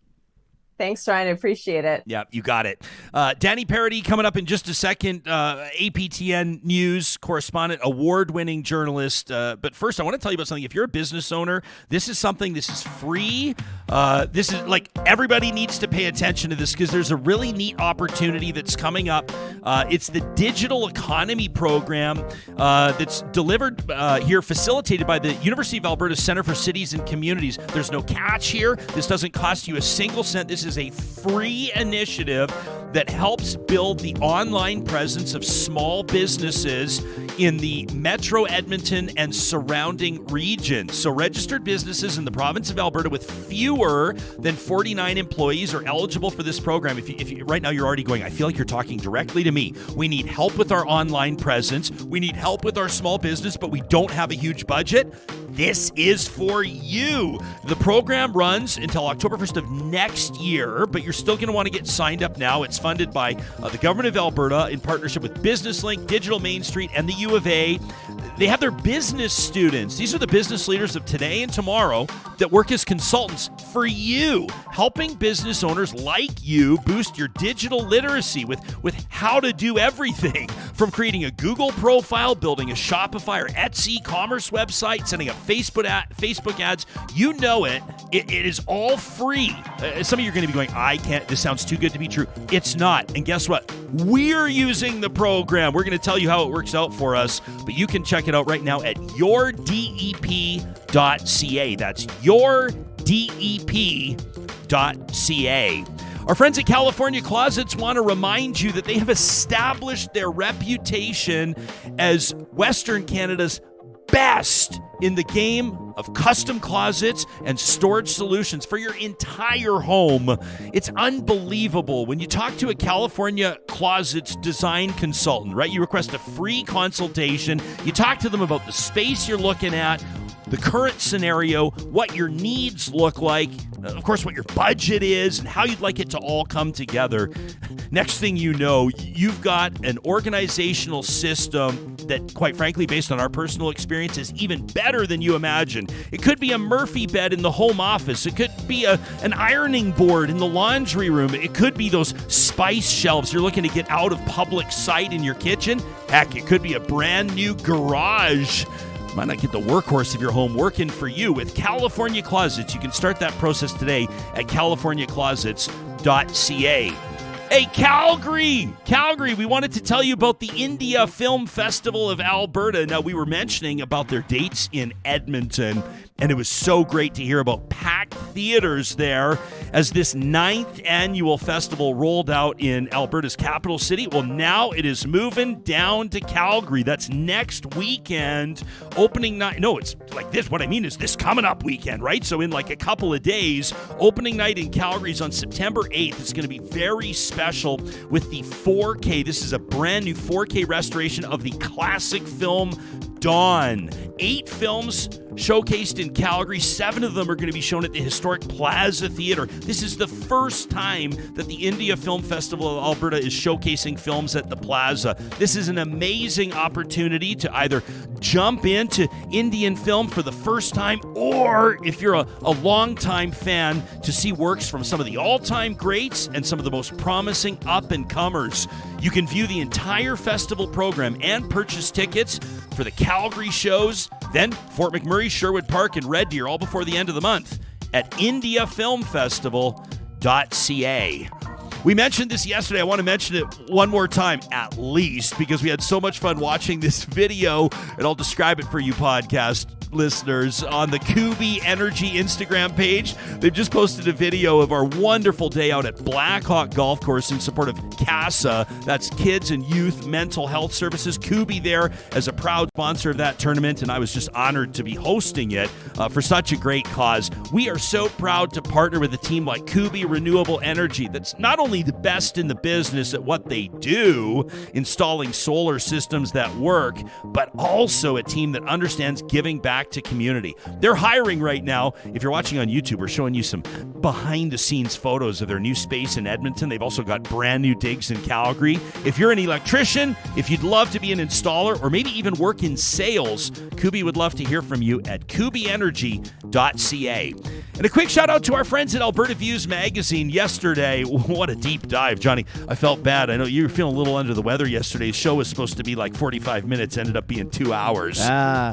Thanks, Ryan. I appreciate it.
Yeah, you got it. Dani Paradis coming up in just a second. APTN News correspondent, award-winning journalist. But first, I want to tell you about something. If you're a business owner, this is free. This is everybody needs to pay attention to this because there's a really neat opportunity that's coming up. It's the Digital Economy Program that's delivered here, facilitated by the University of Alberta Centre for Cities and Communities. There's no catch here. This doesn't cost you a single cent. This is a free initiative that helps build the online presence of small businesses in the Metro Edmonton and surrounding regions. So registered businesses in the province of Alberta with fewer than 49 employees are eligible for this program. If you right now you're already going, I feel like you're talking directly to me. We need help with our online presence. We need help with our small business, but we don't have a huge budget. This is for you. The program runs until October 1st of next year, but you're still going to want to get signed up now. It's funded by the Government of Alberta in partnership with BusinessLink, Digital Main Street, and the U of A. They have their business students. These are the business leaders of today and tomorrow that work as consultants for you, helping business owners like you boost your digital literacy with how to do everything from creating a Google profile, building a Shopify or Etsy commerce website, setting up Facebook ads. You know it. It is all free. Some of you are going to be going, I can't. This sounds too good to be true. It's not. And guess what? We're using the program. We're going to tell you how it works out for us, but you can check it out right now at yourdep.ca. That's yourdep.ca. Our friends at California Closets want to remind you that they have established their reputation as Western Canada's best in the game of custom closets and storage solutions for your entire home. It's unbelievable. When you talk to a California Closets design consultant, right? You request a free consultation. You talk to them about the space you're looking at, the current scenario, what your needs look like, of course, what your budget is, and how you'd like it to all come together. Next thing you know, you've got an organizational system that, quite frankly, based on our personal experience, is even better than you imagine. It could be a Murphy bed in the home office. It could be an ironing board in the laundry room. It could be those spice shelves you're looking to get out of public sight in your kitchen. Heck, it could be a brand new garage. Might not get the workhorse of your home working for you. With California Closets, you can start that process today at californiaclosets.ca. Hey, Calgary, we wanted to tell you about the India Film Festival of Alberta. Now, we were mentioning about their dates in Edmonton, and it was so great to hear about packed theaters there as this 9th annual festival rolled out in Alberta's capital city. Well, now it is moving down to Calgary. That's next weekend. Opening night. No, it's like this. What I mean is this coming up weekend, right? So in like a couple of days, opening night in Calgary is on September 8th. It's going to be very special with the 4K. This is a brand new 4K restoration of the classic film Dawn. 8 films showcased in Calgary. 7 of them are going to be shown at the historic Plaza Theatre. This is the first time that the India Film Festival of Alberta is showcasing films at the Plaza. This is an amazing opportunity to either jump into Indian film for the first time, or if you're a longtime fan, to see works from some of the all-time greats and some of the most promising up-and-comers. You can view the entire festival program and purchase tickets for the Calgary shows, then Fort McMurray, Sherwood Park, and Red Deer, all before the end of the month at indiafilmfestival.ca. We mentioned this yesterday. I want to mention it one more time, at least, because we had so much fun watching this video, and I'll describe it for you podcast listeners on the Kubi Energy Instagram page. They've just posted a video of our wonderful day out at Blackhawk Golf Course in support of CASA. That's Kids and Youth Mental Health Services. Kubi there as a proud sponsor of that tournament, and I was just honored to be hosting it for such a great cause. We are so proud to partner with a team like Kubi Renewable Energy that's not only the best in the business at what they do, installing solar systems that work, but also a team that understands giving back to community. They're hiring right now. If you're watching on YouTube, we're showing you some behind-the-scenes photos of their new space in Edmonton. They've also got brand new digs in Calgary. If you're an electrician, if you'd love to be an installer, or maybe even work in sales, Kubi would love to hear from you at kubienergy.ca. And a quick shout out to our friends at Alberta Views Magazine yesterday. What a deep dive, Johnny. I felt bad. I know you were feeling a little under the weather yesterday. The show was supposed to be like 45 minutes, ended up being 2 hours.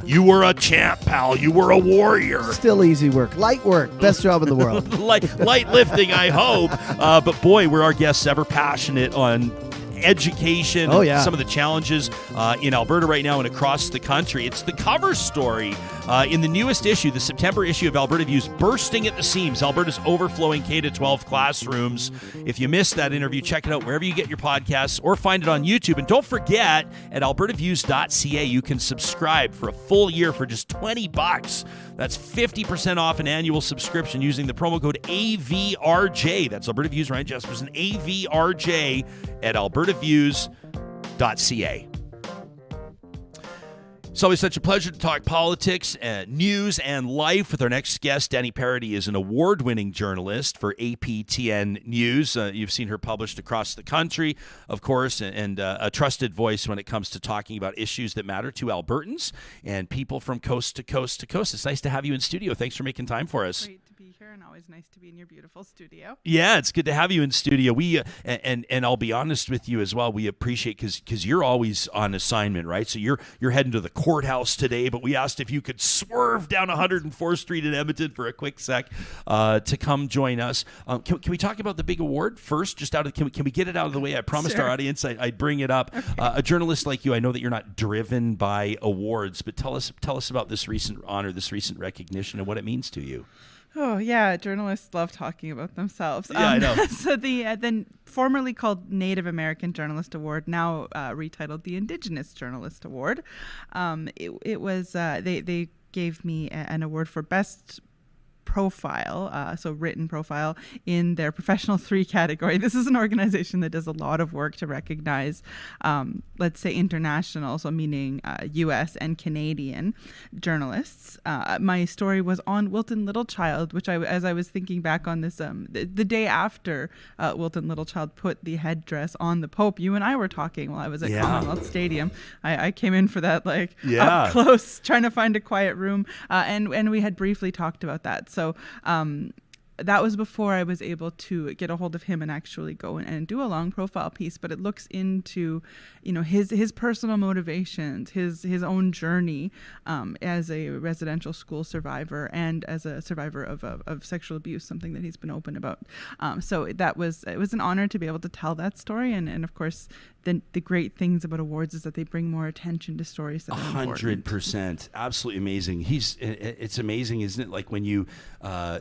You were a champ, pal. You were a warrior.
Still easy work. Light work. Best job in the world.
Light lifting, I hope. But boy, were our guests ever passionate on education, some of the challenges in Alberta right now and across the country. It's the cover story in the newest issue, the September issue of Alberta Views, bursting at the seams, Alberta's overflowing K-12 classrooms. If you missed that interview, check it out wherever you get your podcasts or find it on YouTube. And don't forget, at albertaviews.ca, you can subscribe for a full year for just $20. That's 50% off an annual subscription using the promo code AVRJ. That's Alberta Views, Ryan Jesperson, AVRJ at albertaviews.ca. It's always such a pleasure to talk politics, news, and life with our next guest. Dani Paradis is an award-winning journalist for APTN News. You've seen her published across the country, of course, and a trusted voice when it comes to talking about issues that matter to Albertans and people from coast to coast to coast. It's nice to have you in studio. Thanks for making time for us.
Great to be here, and always nice to be in your beautiful studio.
Yeah, it's good to have you in studio. We and I'll be honest with you as well. We appreciate because you're always on assignment, right? So you're heading to the courthouse today, but we asked if you could swerve down 104th Street in Edmonton for a quick sec to come join us. Can we talk about the big award first? Just can we get it out of the way? I promised our audience I'd bring it up. Okay. A journalist like you, I know that you're not driven by awards, but tell us about this recent honor, this recent recognition, and what it means to you.
Oh, yeah. Journalists love talking about themselves.
Yeah, I know.
So the formerly called Native American Journalist Award, now retitled the Indigenous Journalist Award. It was they gave me an award for best profile, so written profile in their professional 3 category. This is an organization that does a lot of work to recognize, let's say, international, so meaning U.S. and Canadian journalists. My story was on Wilton Littlechild, which as I was thinking back on this, the day after Wilton Littlechild put the headdress on the Pope, you and I were talking while I was at Commonwealth Stadium. I came in for that, up close, trying to find a quiet room, and we had briefly talked about that. So that was before I was able to get a hold of him and actually go and do a long profile piece. But it looks into, his personal motivations, his own journey as a residential school survivor and as a survivor of sexual abuse, something that he's been open about. So it was an honor to be able to tell that story. And of course, the great things about awards is that they bring more attention to stories that are important.
100%. Absolutely amazing. It's amazing, isn't it? Like when you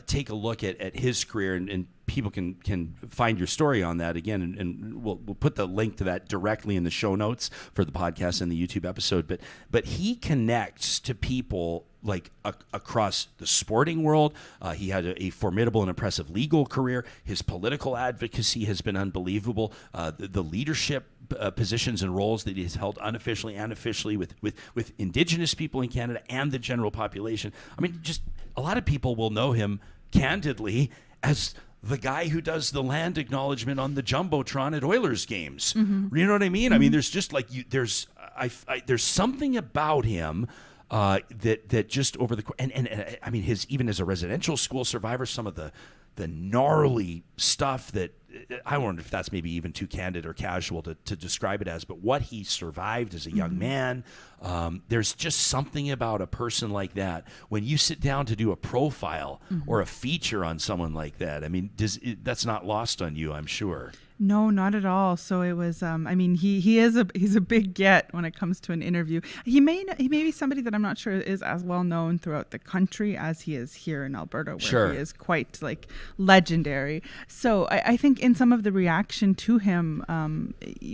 take a look at his career and people can find your story on that again, and we'll put the link to that directly in the show notes for the podcast and the YouTube episode. But he connects to people across the sporting world. He had a formidable and impressive legal career. His political advocacy has been unbelievable. The leadership positions and roles that he's held unofficially and officially with Indigenous people in Canada and the general population. I mean, just a lot of people will know him candidly as the guy who does the land acknowledgement on the Jumbotron at Oilers games. Mm-hmm. You know what I mean? Mm-hmm. I mean, there's just there's something about him that just over the and I mean, even as a residential school survivor, some of the gnarly stuff that I wonder if that's maybe even too candid or casual to describe it as, but what he survived as a young man, there's just something about a person like that. When you sit down to do a profile or a feature on someone like that, I mean, that's not lost on you, I'm sure.
No, not at all. So it was. He's a big get when it comes to an interview. He may be somebody that I'm not sure is as well known throughout the country as he is here in Alberta, where
Sure.
he is quite like legendary. So I think in some of the reaction to him,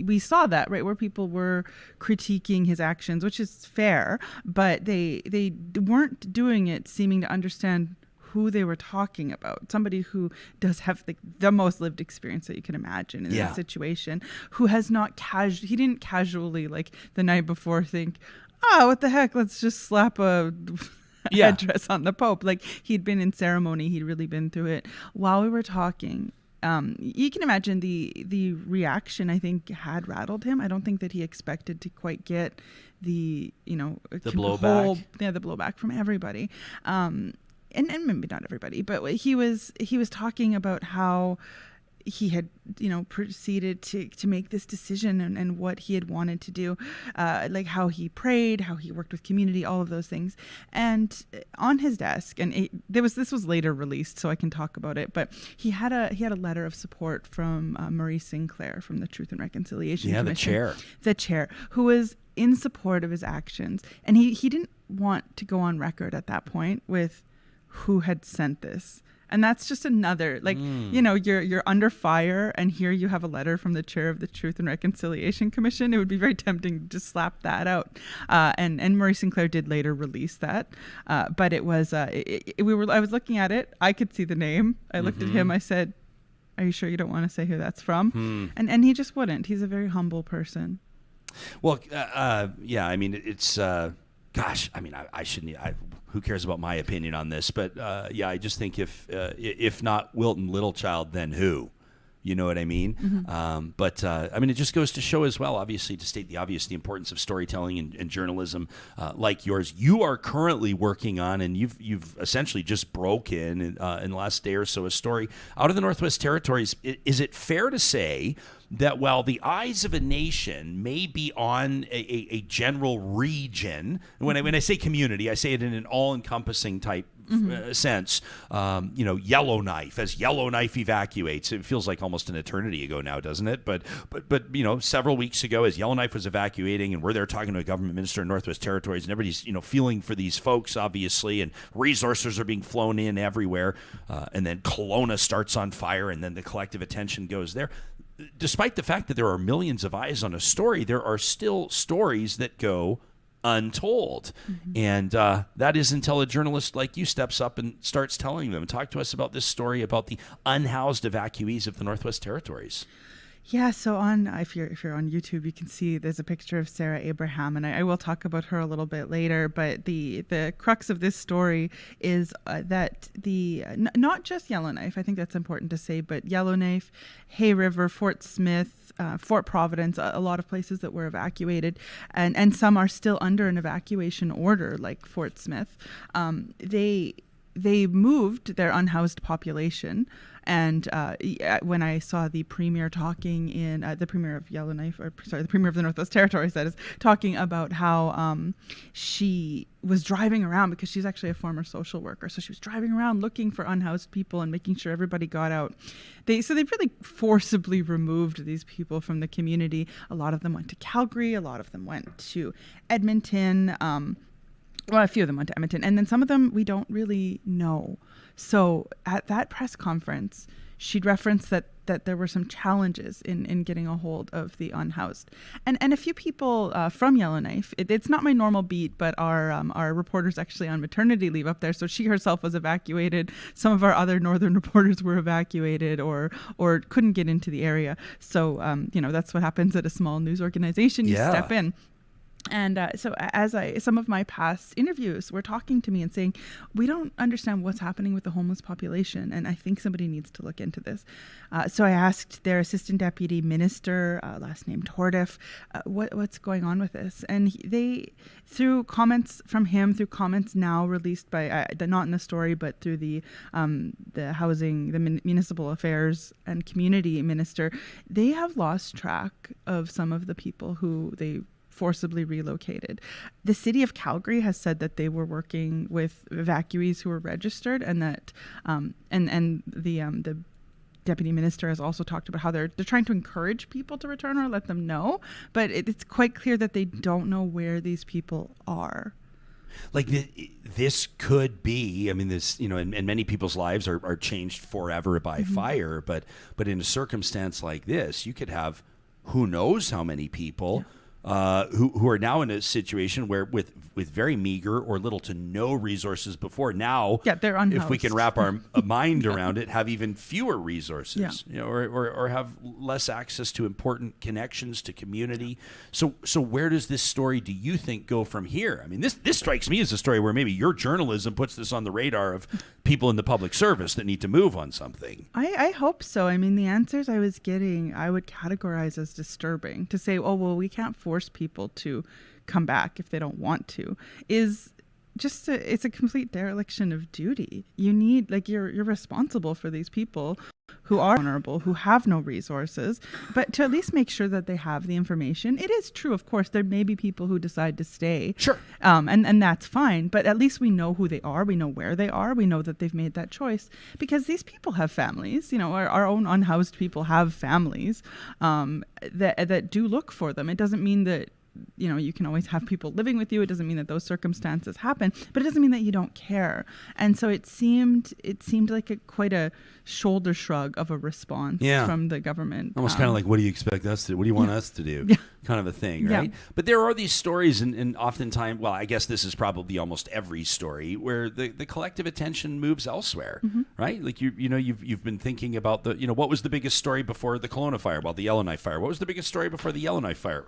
we saw that, right, where people were critiquing his actions, which is fair, but they weren't doing it seeming to understand who they were talking about. Somebody who does have the most lived experience that you can imagine in that situation, who has not he didn't casually, like the night before, think, what the heck, let's just slap a address on the Pope. Like, he'd been in ceremony, he'd really been through it. While we were talking, you can imagine the reaction, I think, had rattled him. I don't think that he expected to quite get the
blowback.
The blowback from everybody. And maybe not everybody, but he was talking about how he had, proceeded to make this decision and what he had wanted to do, like how he prayed, how he worked with community, all of those things. And on his desk, and this was later released, so I can talk about it, but he had a letter of support from Marie Sinclair from the Truth and Reconciliation Commission. The chair, who was in support of his actions. And he didn't want to go on record at that point with who had sent this. And that's just another, you're under fire, and here you have a letter from the chair of the Truth and Reconciliation Commission. It would be very tempting to just slap that out. And Marie Sinclair did later release that. But it was, I was looking at it. I could see the name. I looked at him. I said, "Are you sure you don't want to say who that's from?" And he just wouldn't. He's a very humble person.
Well, it's, I shouldn't. Who cares about my opinion on this? But I just think if not Wilton Littlechild, then who? You know what I mean? It just goes to show as well, obviously, to state the obvious, the importance of storytelling and journalism like yours. You are currently working on, and you've essentially just broken in the last day or so, a story out of the Northwest Territories. Is it fair to say that while the eyes of a nation may be on a general region, when I say community, I say it in an all-encompassing type sense, Yellowknife, as Yellowknife evacuates, it feels like almost an eternity ago now, doesn't it? But several weeks ago, as Yellowknife was evacuating, and we're there talking to a government minister in Northwest Territories, and everybody's feeling for these folks, obviously, and resources are being flown in everywhere, and then Kelowna starts on fire, and then the collective attention goes there. Despite the fact that there are millions of eyes on a story, there are still stories that go untold. And that is until a journalist like you steps up and starts telling them. Talk to us about this story about the unhoused evacuees of the Northwest Territories.
Yeah, so if you're on YouTube, you can see there's a picture of Sarah Abraham, and I will talk about her a little bit later. But the crux of this story is that not just Yellowknife, I think that's important to say, but Yellowknife, Hay River, Fort Smith, Fort Providence, a lot of places that were evacuated, and some are still under an evacuation order, like Fort Smith. They moved their unhoused population. And when I saw the premier talking the premier of Yellowknife, the premier of the Northwest Territories, that is, talking about how she was driving around, because she's actually a former social worker. So she was driving around looking for unhoused people and making sure everybody got out. They really forcibly removed these people from the community. A lot of them went to Calgary. A lot of them went to Edmonton. A few of them went to Edmonton, and then some of them we don't really know. So at that press conference, she'd referenced that there were some challenges in getting a hold of the unhoused. And a few people from Yellowknife, it's not my normal beat, but our reporter's actually on maternity leave up there, so she herself was evacuated. Some of our other northern reporters were evacuated or couldn't get into the area. So, that's what happens at a small news organization. You step in. And so some of my past interviews were talking to me and saying, we don't understand what's happening with the homeless population, and I think somebody needs to look into this. So I asked their assistant deputy minister, last name Tordiff, what's going on with this? And they, through comments from him, through comments now released by, not in the story, but through the housing, the municipal affairs and community minister, they have lost track of some of the people who they forcibly relocated. The city of Calgary has said that they were working with evacuees who were registered, and that the deputy minister has also talked about how they're trying to encourage people to return or let them know, but it's quite clear that they don't know where these people are.
Like this could be, I mean, this, and many people's lives are changed forever by fire, but in a circumstance like this, you could have who knows how many people who are now in a situation where with very meager or little to no resources before, now
they're unhoused.
If we can wrap our mind around it, have even fewer resources, or have less access to important connections to community. So where does this story, do you think, go from here? I mean, this strikes me as a story where maybe your journalism puts this on the radar of people in the public service that need to move on something.
I hope so. I mean, the answers I was getting, I would categorize as disturbing. To say, oh, well, we can't force people to come back if they don't want to, is just it's a complete dereliction of duty. You need, you're responsible for these people who are vulnerable, who have no resources, but to at least make sure that they have the information. It is true, of course, there may be people who decide to stay.
Sure.
And that's fine, but at least we know who they are, we know where they are, we know that they've made that choice, because these people have families. Our own unhoused people have families that do look for them. It doesn't mean that you can always have people living with you. It doesn't mean that those circumstances happen, but it doesn't mean that you don't care. And so it seemed like quite a shoulder shrug of a response from the government.
Almost kind of like, what do you expect us to do? What do you want us to do? Kind of a thing, right? But there are these stories, and oftentimes, well, I guess this is probably almost every story where the collective attention moves elsewhere, right? Like you've been thinking about what was the biggest story before the Kelowna fire? Well, the Yellowknife fire. What was the biggest story before the Yellowknife fire?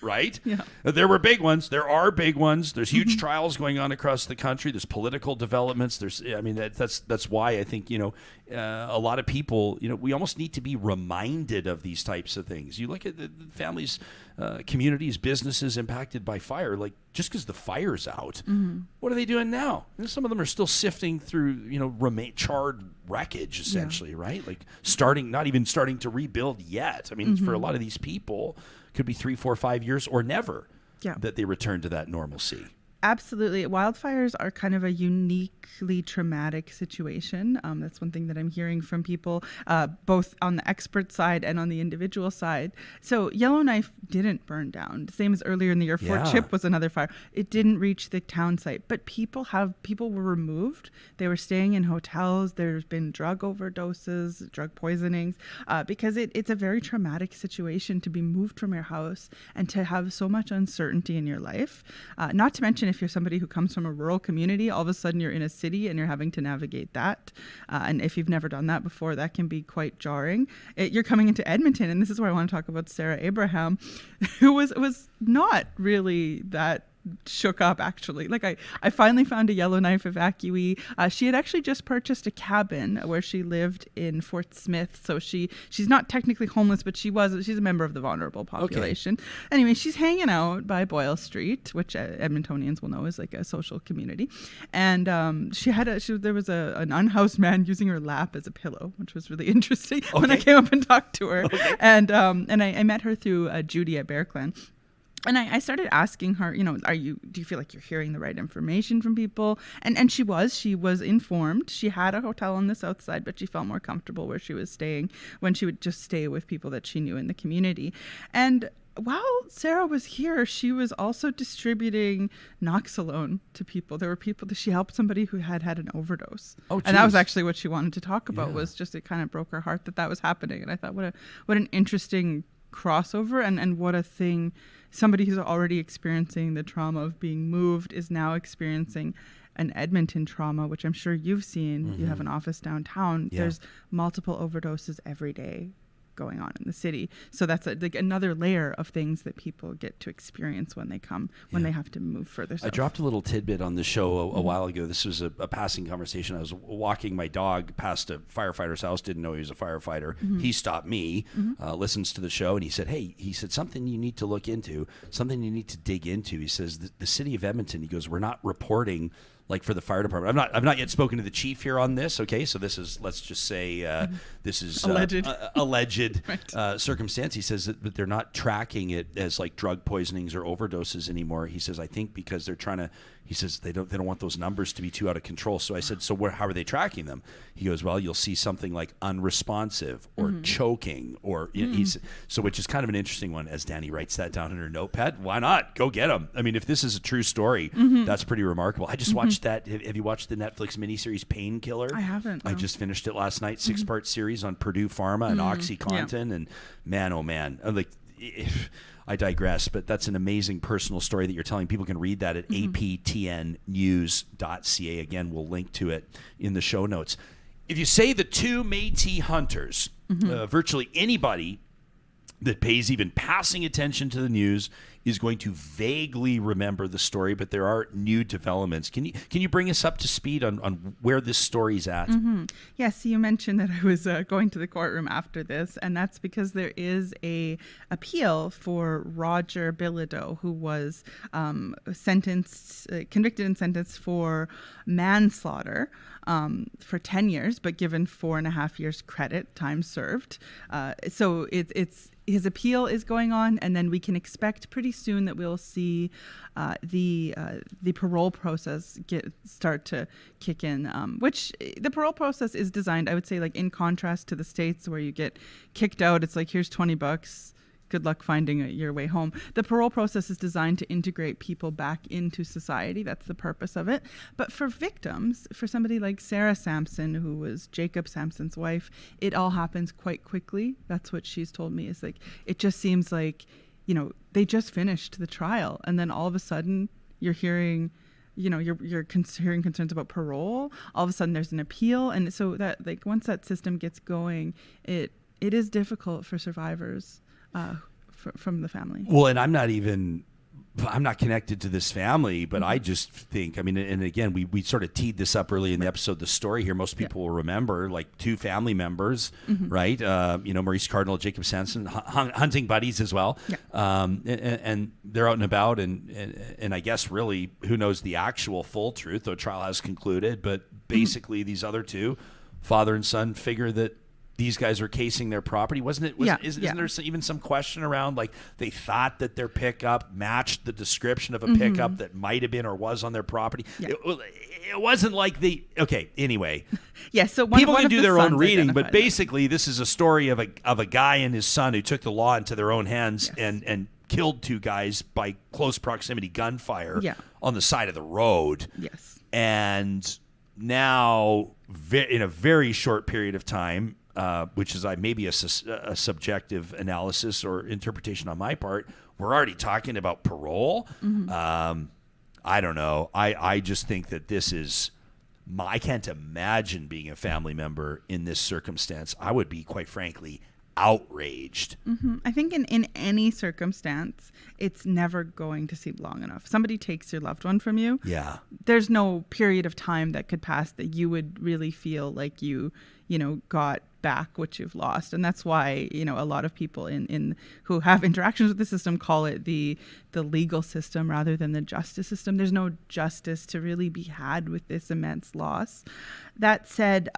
Right? Yeah. There were big ones. There are big ones. There's huge trials going on across the country. There's political developments. That's why I think, a lot of people, we almost need to be reminded of these types of things. You look at the families, communities, businesses impacted by fire, like just because the fire's out, what are they doing now? Some of them are still sifting through, charred wreckage, essentially, right? Like not even starting to rebuild yet. I mean, for a lot of these people, could be 3, 4, 5 years or never that they return to that normalcy.
Absolutely. Wildfires are kind of a uniquely traumatic situation. That's one thing that I'm hearing from people, both on the expert side and on the individual side. So Yellowknife didn't burn down. Same as earlier in the year, Fort Chip was another fire. It didn't reach the town site, but people were removed. They were staying in hotels. There's been drug overdoses, drug poisonings, because it's a very traumatic situation to be moved from your house and to have so much uncertainty in your life. Not to mention, if you're somebody who comes from a rural community, all of a sudden you're in a city and you're having to navigate that. And if you've never done that before, that can be quite jarring. You're coming into Edmonton, and this is where I want to talk about Sarah Abraham, who was not really that shook up, actually. I finally found a Yellowknife evacuee. She had actually just purchased a cabin where she lived in Fort Smith, so she's not technically homeless, but she's a member of the vulnerable population. Okay. Anyway, she's hanging out by Boyle Street, which Edmontonians will know is like a social community, and there was an unhoused man using her lap as a pillow, which was really interesting when I came up and talked to her. Okay. And I met her through Judy at Bear Clan. And I started asking her, do you feel like you're hearing the right information from people? And she was informed. She had a hotel on the south side, but she felt more comfortable where she was staying when she would just stay with people that she knew in the community. And while Sarah was here, she was also distributing Noxalone to people. There were people that she helped somebody who had an overdose. Oh, and that was actually what she wanted to talk about, was just, it kind of broke her heart that was happening. And I thought, what an interesting crossover, and what a thing. Somebody who's already experiencing the trauma of being moved is now experiencing an Edmonton trauma, which I'm sure you've seen. You have an office downtown. Yeah. There's multiple overdoses every day going on in the city. So that's another layer of things that people get to experience when they come, when they have to move further south.
I dropped a little tidbit on the show a while ago. This was a passing conversation. I was walking my dog past a firefighter's house, didn't know he was a firefighter. He stopped me, listens to the show, and he said, something you need to look into, something you need to dig into. He says, the city of Edmonton, he goes, we're not reporting like for the fire department. I've not yet spoken to the chief here on this. Okay, so this is, let's just say, this is alleged right. Circumstance. He says that they're not tracking it as like drug poisonings or overdoses anymore. He says, I think because they're trying to He says they don't want those numbers to be too out of control. So I said, so how are they tracking them? He goes, well, you'll see something like unresponsive or choking, or which is kind of an interesting one. As Dani writes that down in her notepad, why not go get them? I mean, if this is a true story, that's pretty remarkable. I just watched that. Have you watched the Netflix miniseries Painkiller?
I haven't. No.
I just finished it last night. 6-part series on Purdue Pharma and OxyContin, and man, oh man, I digress, but that's an amazing personal story that you're telling. People can read that at aptnnews.ca. Again, we'll link to it in the show notes. If you say the two Métis hunters, virtually anybody that pays even passing attention to the news is going to vaguely remember the story, but there are new developments. Can you bring us up to speed on where this story's at?
Yes, you mentioned that I was going to the courtroom after this, and that's because there is a appeal for Roger Bilodeau, who was convicted and sentenced for manslaughter for 10 years, but given 4.5 years credit, time served. So it's his appeal is going on, and then we can expect pretty soon that we'll see the parole process start to kick in. Which the parole process is designed, I would say, like in contrast to the States where you get kicked out. It's like, here's $20. Good luck finding your way home. The parole process is designed to integrate people back into society. That's the purpose of it. But for victims, for somebody like Sarah Sampson, who was Jacob Sampson's wife, it all happens quite quickly. That's what she's told me, is like, it just seems like, they just finished the trial, and then all of a sudden you're hearing, you're hearing concerns about parole. All of a sudden there's an appeal. And so that, like, once that system gets going, it is difficult for survivors from the family.
Well, and I'm not connected to this family, but I just think, and again, we sort of teed this up early in the episode, the story here, most people will remember, like, two family members, right? Maurice Cardinal, Jacob Sampson, hunting buddies as well. Yeah. And they're out and about, and I guess really, who knows the actual full truth, though trial has concluded, but basically these other two, father and son, figure that these guys are casing their property. Isn't there even some question around, like, they thought that their pickup matched the description of a pickup that might have been or was on their property? Yeah. It wasn't like anyway.
Yeah, so
people can do their own reading, but basically this is a story of a guy and his son who took the law into their own hands and killed two guys by close proximity gunfire on the side of the road.
Yes.
And now, in a very short period of time, which is maybe a subjective analysis or interpretation on my part, we're already talking about parole. I don't know. I just think that this is, I can't imagine being a family member in this circumstance. I would be, quite frankly, outraged.
I think in any circumstance, it's never going to seem long enough. Somebody takes your loved one from you. Yeah. There's no period of time that could pass that you would really feel like you got back what you've lost. And that's why, a lot of people in who have interactions with the system call it the legal system rather than the justice system. There's no justice to really be had with this immense loss. That said,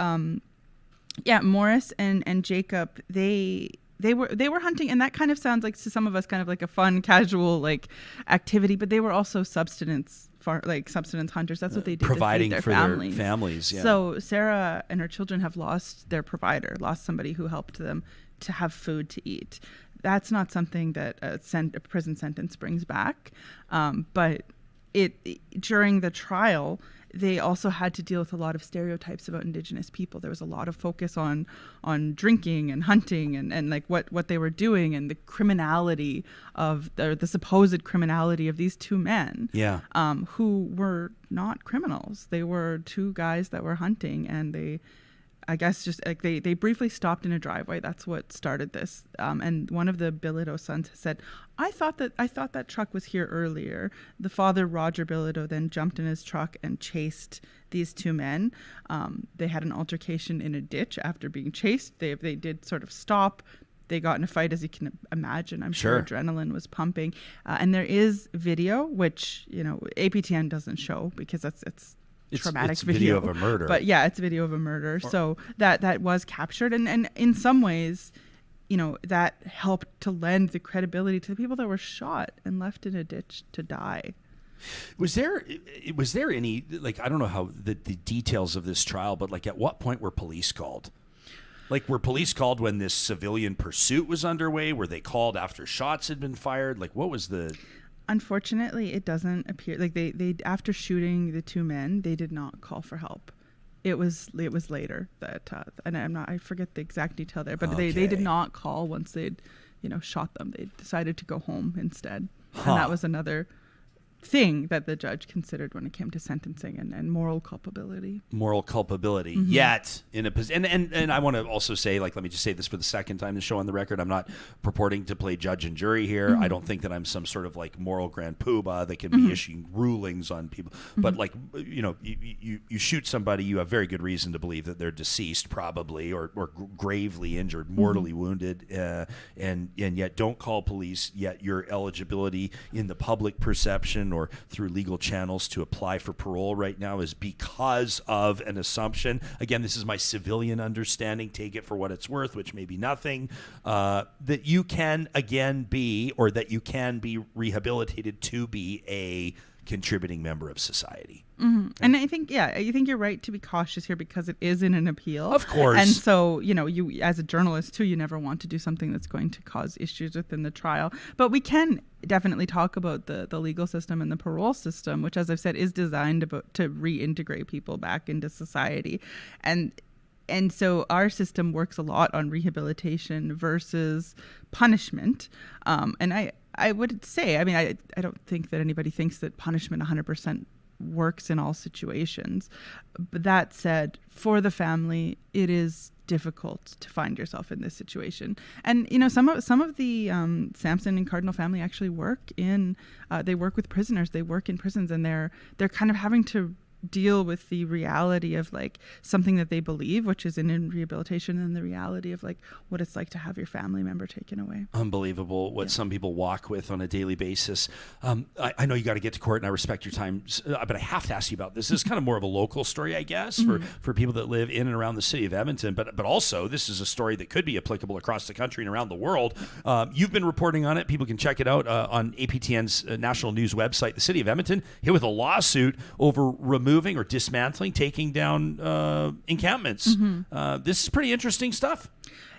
Morris and Jacob, they were hunting, and that kind of sounds like to some of us kind of like a fun, casual like activity, but they were also subsistence hunters. That's what they did,
providing
to feed
for
their
families. Yeah.
So Sarah and her children have lost their provider, lost somebody who helped them to have food to eat. That's not something that a prison sentence brings back, but during the trial, they also had to deal with a lot of stereotypes about Indigenous people. There was a lot of focus on drinking and hunting and like what they were doing, and the criminality of the supposed criminality of these two men, who were not criminals. They were two guys that were hunting, and they briefly stopped in a driveway. That's what started this. And one of the Bilodeau sons said, I thought that truck was here earlier. The father, Roger Bilodeau, then jumped in his truck and chased these two men. They had an altercation in a ditch after being chased. They did sort of stop. They got in a fight, as you can imagine. I'm sure adrenaline was pumping. And there is video, which, APTN doesn't show because it's traumatic
video of a murder.
But it's video of a murder. So that was captured. And in some ways, that helped to lend the credibility to the people that were shot and left in a ditch to die.
Was there any, like, I don't know how the details of this trial, but like at what point were police called? Like, were police called when this civilian pursuit was underway? Were they called after shots had been fired? Like, what was the...
Unfortunately, it doesn't appear like they after shooting the two men, they did not call for help. It was later that, and I forget the exact detail there, but they did not call once they'd, shot them. They decided to go home instead. And that was another thing that the judge considered when it came to sentencing and moral culpability.
Yet in a position, and I want to also say, like, let me just say this for the second time to show on the record, I'm not purporting to play judge and jury here. I don't think that I'm some sort of like moral grand poobah that can be issuing rulings on people. But like, you shoot somebody, you have very good reason to believe that they're deceased, probably, or gravely injured, mortally wounded, and yet don't call police. Yet your eligibility in the public perception or through legal channels to apply for parole right now is because of an assumption. Again, this is my civilian understanding. Take it for what it's worth, which may be nothing. That you can again be, or that you can be rehabilitated to be a contributing member of society.
And I think you're right to be cautious here because it is in an appeal.
Of course.
And so, you as a journalist too, you never want to do something that's going to cause issues within the trial. But we can definitely talk about the legal system and the parole system, which, as I've said, is designed to reintegrate people back into society. And so our system works a lot on rehabilitation versus punishment. And I would say, I don't think that anybody thinks that punishment 100% works in all situations. But that said, for the family, it is difficult to find yourself in this situation. And some of the Sampson and Cardinal family actually work they work with prisoners. They work in prisons, and they're kind of having to deal with the reality of like something that they believe, which is in rehabilitation, and the reality of like what it's like to have your family member taken away.
Unbelievable what some people walk with on a daily basis. I know you got to get to court, and I respect your time, but I have to ask you about this. This is kind of more of a local story, I guess, for people that live in and around the city of Edmonton, but also this is a story that could be applicable across the country and around the world. You've been reporting on it. People can check it out on APTN's national news website. The city of Edmonton hit with a lawsuit over removing or dismantling, taking down encampments. This is pretty interesting stuff.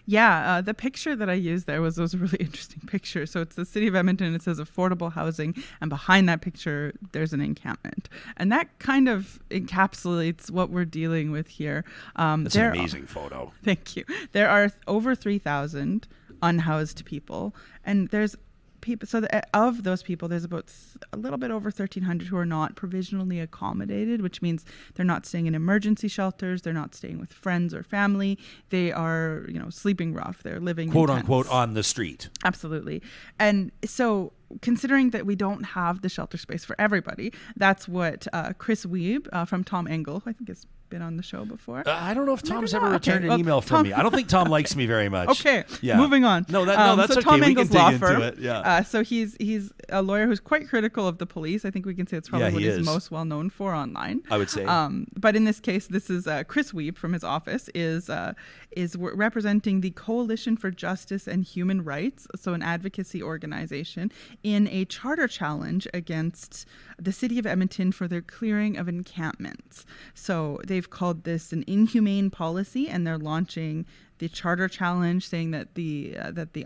Yeah, the picture that I used there was a really interesting picture. So it's the city of Edmonton. It says affordable housing, and behind that picture, there's an encampment, and that kind of encapsulates what we're dealing with here.
That's an amazing photo.
Thank you. There are over 3,000 unhoused people, and there's people. So of those people, there's about a little bit over 1,300 who are not provisionally accommodated, which means they're not staying in emergency shelters. They're not staying with friends or family. They are, sleeping rough. They're living
quote unquote on the street.
Absolutely. And so, considering that we don't have the shelter space for everybody, that's what Chris Wiebe from Tom Engel, who I think has been on the show before.
I don't know if Tom's ever returned an email from me. I don't think Tom likes me very much.
Okay, moving on.
No, that's
so
okay.
Tom
We
Engel's
can dig
law
into
firm.
it. Yeah.
So he's a lawyer who's quite critical of the police. I think we can say it's probably what he's most well known for online.
I would say.
But in this case, this is Chris Wiebe from his office is representing the Coalition for Justice and Human Rights, so an advocacy organization, in a charter challenge against the city of Edmonton for their clearing of encampments. So they've called this an inhumane policy, and they're launching the charter challenge, saying that the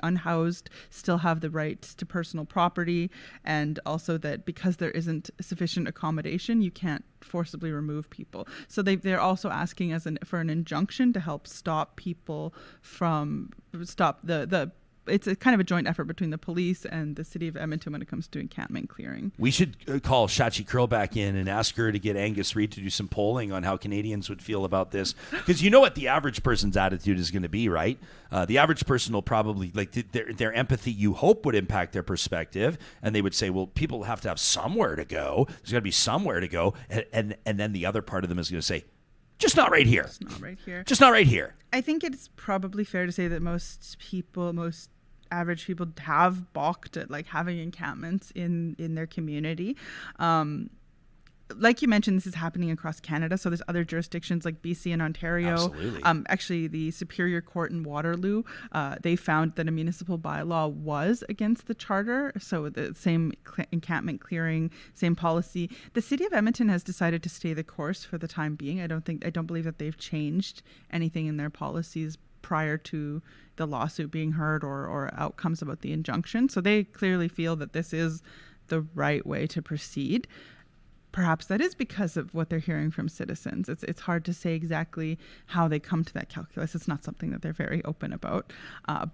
unhoused still have the right to personal property, and also that because there isn't sufficient accommodation, you can't forcibly remove people. So they're also asking for an injunction to help stop people from it's a kind of a joint effort between the police and the city of Edmonton when it comes to encampment clearing.
We should call Shachi Kurl back in and ask her to get Angus Reid to do some polling on how Canadians would feel about this. Because you know what the average person's attitude is going to be, right? The average person will probably, like, their empathy, you hope, would impact their perspective. And they would say, well, people have to have somewhere to go. There's got to be somewhere to go. And then the other part of them is going to say, just not right here.
Just not right here.
Just not right here.
I think it's probably fair to say that most average people have balked at like having encampments in their community. like you mentioned, this is happening across Canada. So there's other jurisdictions like BC and Ontario.
Absolutely.
Actually, the Superior Court in Waterloo, they found that a municipal bylaw was against the charter. So the same encampment clearing, same policy. The city of Edmonton has decided to stay the course for the time being. I don't believe that they've changed anything in their policies prior to the lawsuit being heard or outcomes about the injunction. So they clearly feel that this is the right way to proceed. Perhaps that is because of what they're hearing from citizens. It's hard to say exactly how they come to that calculus. It's not something that they're very open about.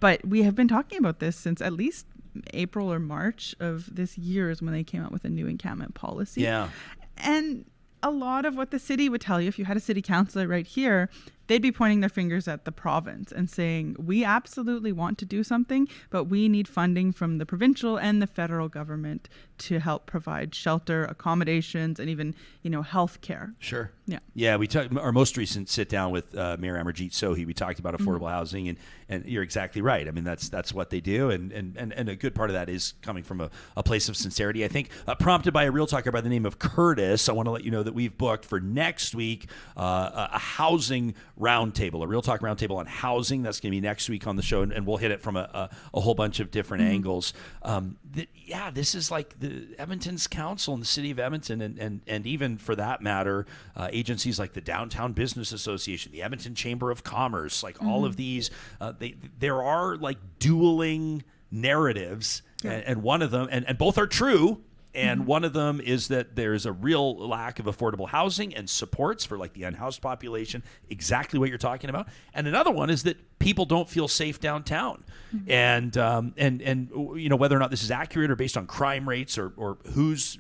But we have been talking about this since at least April or March of this year is when they came out with a new encampment policy.
Yeah.
And a lot of what the city would tell you, if you had a city councillor right here, they'd be pointing their fingers at the province and saying, we absolutely want to do something, but we need funding from the provincial and the federal government to help provide shelter, accommodations, and even, health care.
Sure.
Yeah.
Yeah. We talked our most recent sit down with Mayor Amarjeet Sohi. We talked about affordable housing, and you're exactly right. I mean, that's what they do, and a good part of that is coming from a place of sincerity. I think prompted by a real talker by the name of Curtis. I want to let you know that we've booked for next week a housing roundtable, a real talk roundtable on housing. That's going to be next week on the show, and we'll hit it from a whole bunch of different angles. This is like the Edmonton's council and the city of Edmonton, and even for that matter, agencies like the Downtown Business Association, the Edmonton Chamber of Commerce, like all of these, there are like dueling narratives, and one of them, and both are true. And one of them is that there's a real lack of affordable housing and supports for like the unhoused population, exactly what you're talking about. And another one is that people don't feel safe downtown. And whether or not this is accurate or based on crime rates or who's,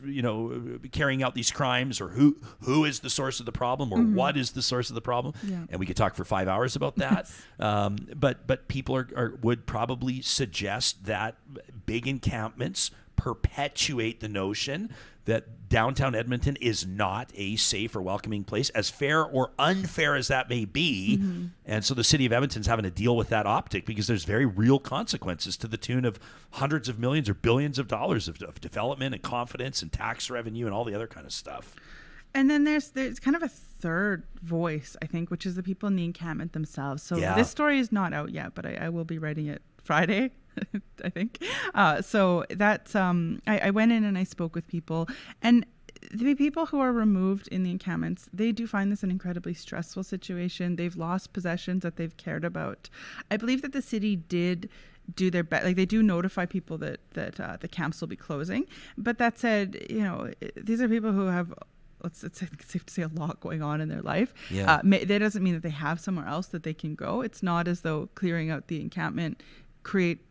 carrying out these crimes or who is the source of the problem or what is the source of the problem. Yeah. And we could talk for 5 hours about that. But people would probably suggest that big encampments perpetuate the notion that downtown Edmonton is not a safe or welcoming place, as fair or unfair as that may be. And so the city of Edmonton's having to deal with that optic because there's very real consequences to the tune of hundreds of millions or billions of dollars of development and confidence and tax revenue and all the other kind of stuff.
And then there's kind of a third voice, I think, which is the people in the encampment themselves. So this story is not out yet, but I will be writing it Friday, I think. So that's, I went in and I spoke with people, and the people who are removed in the encampments, they do find this an incredibly stressful situation. They've lost possessions that they've cared about. I believe that the city did do their best. Like, they do notify people that the camps will be closing. But that said, these are people who have, it's safe to say, a lot going on in their life. Yeah. That doesn't mean that they have somewhere else that they can go. It's not as though clearing out the encampment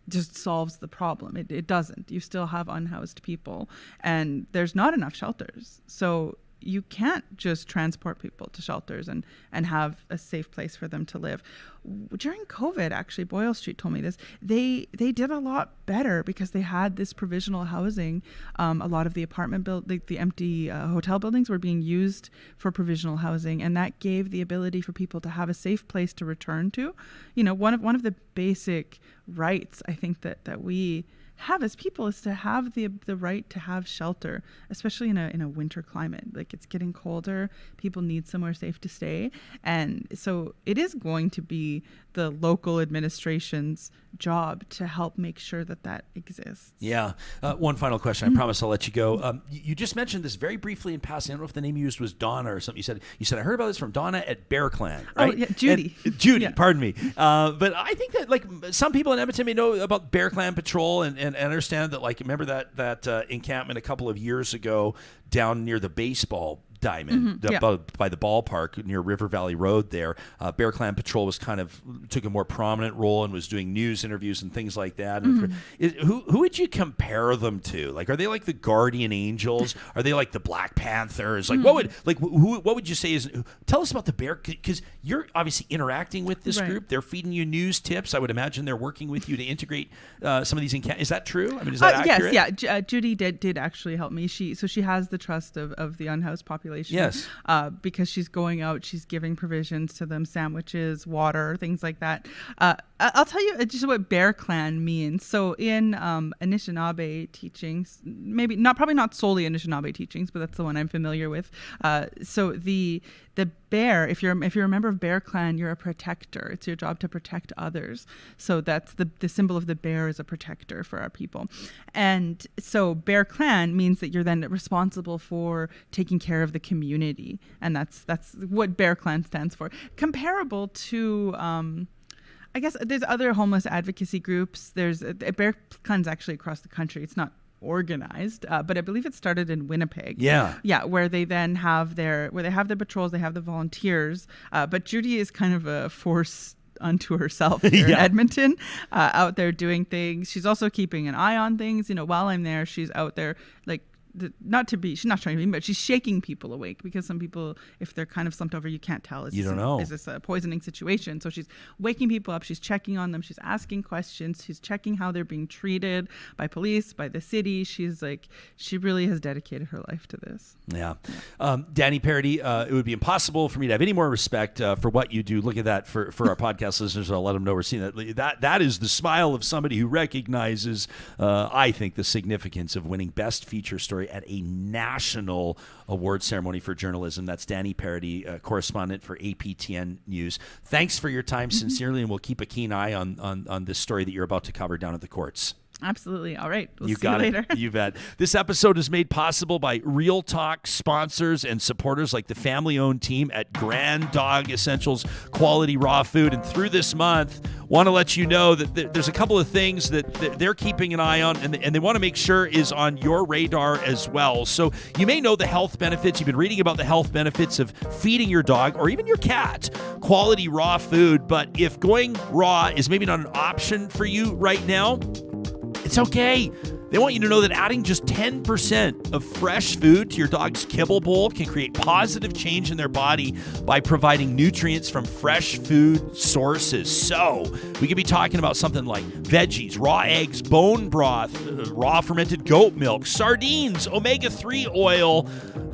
just solves the problem. It doesn't. You still have unhoused people, and there's not enough shelters. So you can't just transport people to shelters and have a safe place for them to live. During COVID, actually, Boyle Street told me this, they did a lot better because they had this provisional housing. A lot of the the empty hotel buildings were being used for provisional housing, and that gave the ability for people to have a safe place to return to. One of the basic rights, I think, that we have as people is to have the right to have shelter, especially in a winter climate. Like, it's getting colder, people need somewhere safe to stay, and so it is going to be the local administration's job to help make sure that exists.
Yeah. One final question. I promise I'll let you go. You just mentioned this very briefly in passing. I don't know if the name you used was Donna or something. You said I heard about this from Donna at Bear Clan, right?
Oh, yeah, Judy.
Judy,
Yeah.
Pardon me. But I think that, like, some people in Edmonton may know about Bear Clan Patrol and understand that, like, remember that encampment a couple of years ago down near the baseball diamond by the ballpark near River Valley Road there. Bear Clan Patrol took a more prominent role and was doing news interviews and things like that. And who would you compare them to? Like, are they like the Guardian Angels? Are they like the Black Panthers? Like, what would you say is? Tell us about the Bear, because you're obviously interacting with this group. They're feeding you news tips. I would imagine they're working with you to integrate some of these encampments. Is that true? I mean, is that accurate?
Yes, yeah. Judy did actually help me. She has the trust of the unhoused population population.
Yes.
Because she's going out, she's giving provisions to them, sandwiches, water, things like that. I'll tell you just what Bear Clan means. So in Anishinaabe teachings, probably not solely Anishinaabe teachings, but that's the one I'm familiar with. So the bear, if you're a member of Bear Clan, you're a protector. It's your job to protect others. So that's the symbol of the bear is a protector for our people. And so Bear Clan means that you're then responsible for taking care of the community. And that's what Bear Clan stands for. Comparable to I guess there's other homeless advocacy groups. There's Bear Clan's actually across the country. It's not organized, but I believe it started in Winnipeg. Yeah, where they then have their patrols, they have the volunteers. But Judy is kind of a force unto herself here in Edmonton, out there doing things. She's also keeping an eye on things. While I'm there, she's out there like. She's not trying to be mean, but she's shaking people awake, because some people, if they're kind of slumped over, you can't tell. You don't know. Is this a poisoning situation? So she's waking people up. She's checking on them. She's asking questions. She's checking how they're being treated by police, by the city. She's like, she really has dedicated her life to this.
Yeah. Dani Paradis, it would be impossible for me to have any more respect for what you do. Look at that for our podcast listeners. I'll let them know we're seeing that. That is the smile of somebody who recognizes, I think, the significance of winning Best Feature Story at a national award ceremony for journalism. That's Dani Paradis, correspondent for APTN News. Thanks for your time, sincerely, and we'll keep a keen eye on this story that you're about to cover down at the courts.
Absolutely. All right. We'll see
you later. You bet. This episode is made possible by Real Talk sponsors and supporters like the family-owned team at Grand Dog Essentials Quality Raw Food. And through this month, want to let you know that there's a couple of things that they're keeping an eye on, and they want to make sure is on your radar as well. So you may know the health benefits. You've been reading about the health benefits of feeding your dog or even your cat quality raw food. But if going raw is maybe not an option for you right now, it's okay. They want you to know that adding just 10% of fresh food to your dog's kibble bowl can create positive change in their body by providing nutrients from fresh food sources. So we could be talking about something like veggies, raw eggs, bone broth, raw fermented goat milk, sardines, omega-3 oil,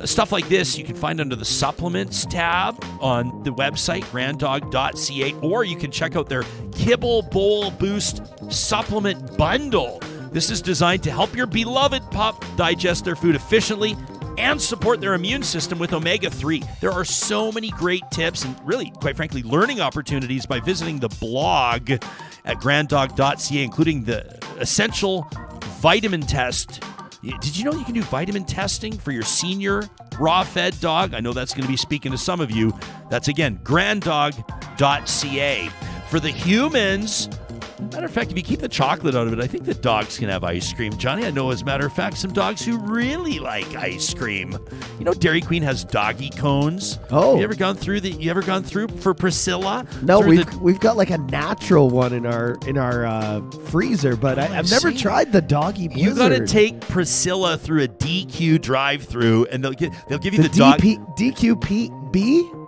stuff like this you can find under the supplements tab on the website, granddog.ca, or you can check out their Kibble Bowl Boost supplement bundle. This is designed to help your beloved pup digest their food efficiently and support their immune system with omega-3. There are so many great tips and really, quite frankly, learning opportunities by visiting the blog at granddog.ca, including the essential vitamin test. Did you know you can do vitamin testing for your senior raw-fed dog? I know that's going to be speaking to some of you. That's, again, granddog.ca. For the humans, matter of fact, if you keep the chocolate out of it, I think the dogs can have ice cream. Johnny, I know, as a matter of fact, some dogs who really like ice cream. You know, Dairy Queen has doggy cones.
Oh,
have you ever gone through for Priscilla?
No, we've got like a natural one in our freezer, but I've never tried the doggy blizzard.
You got to take Priscilla through a DQ drive-through, and they'll give you the dog
DQPB.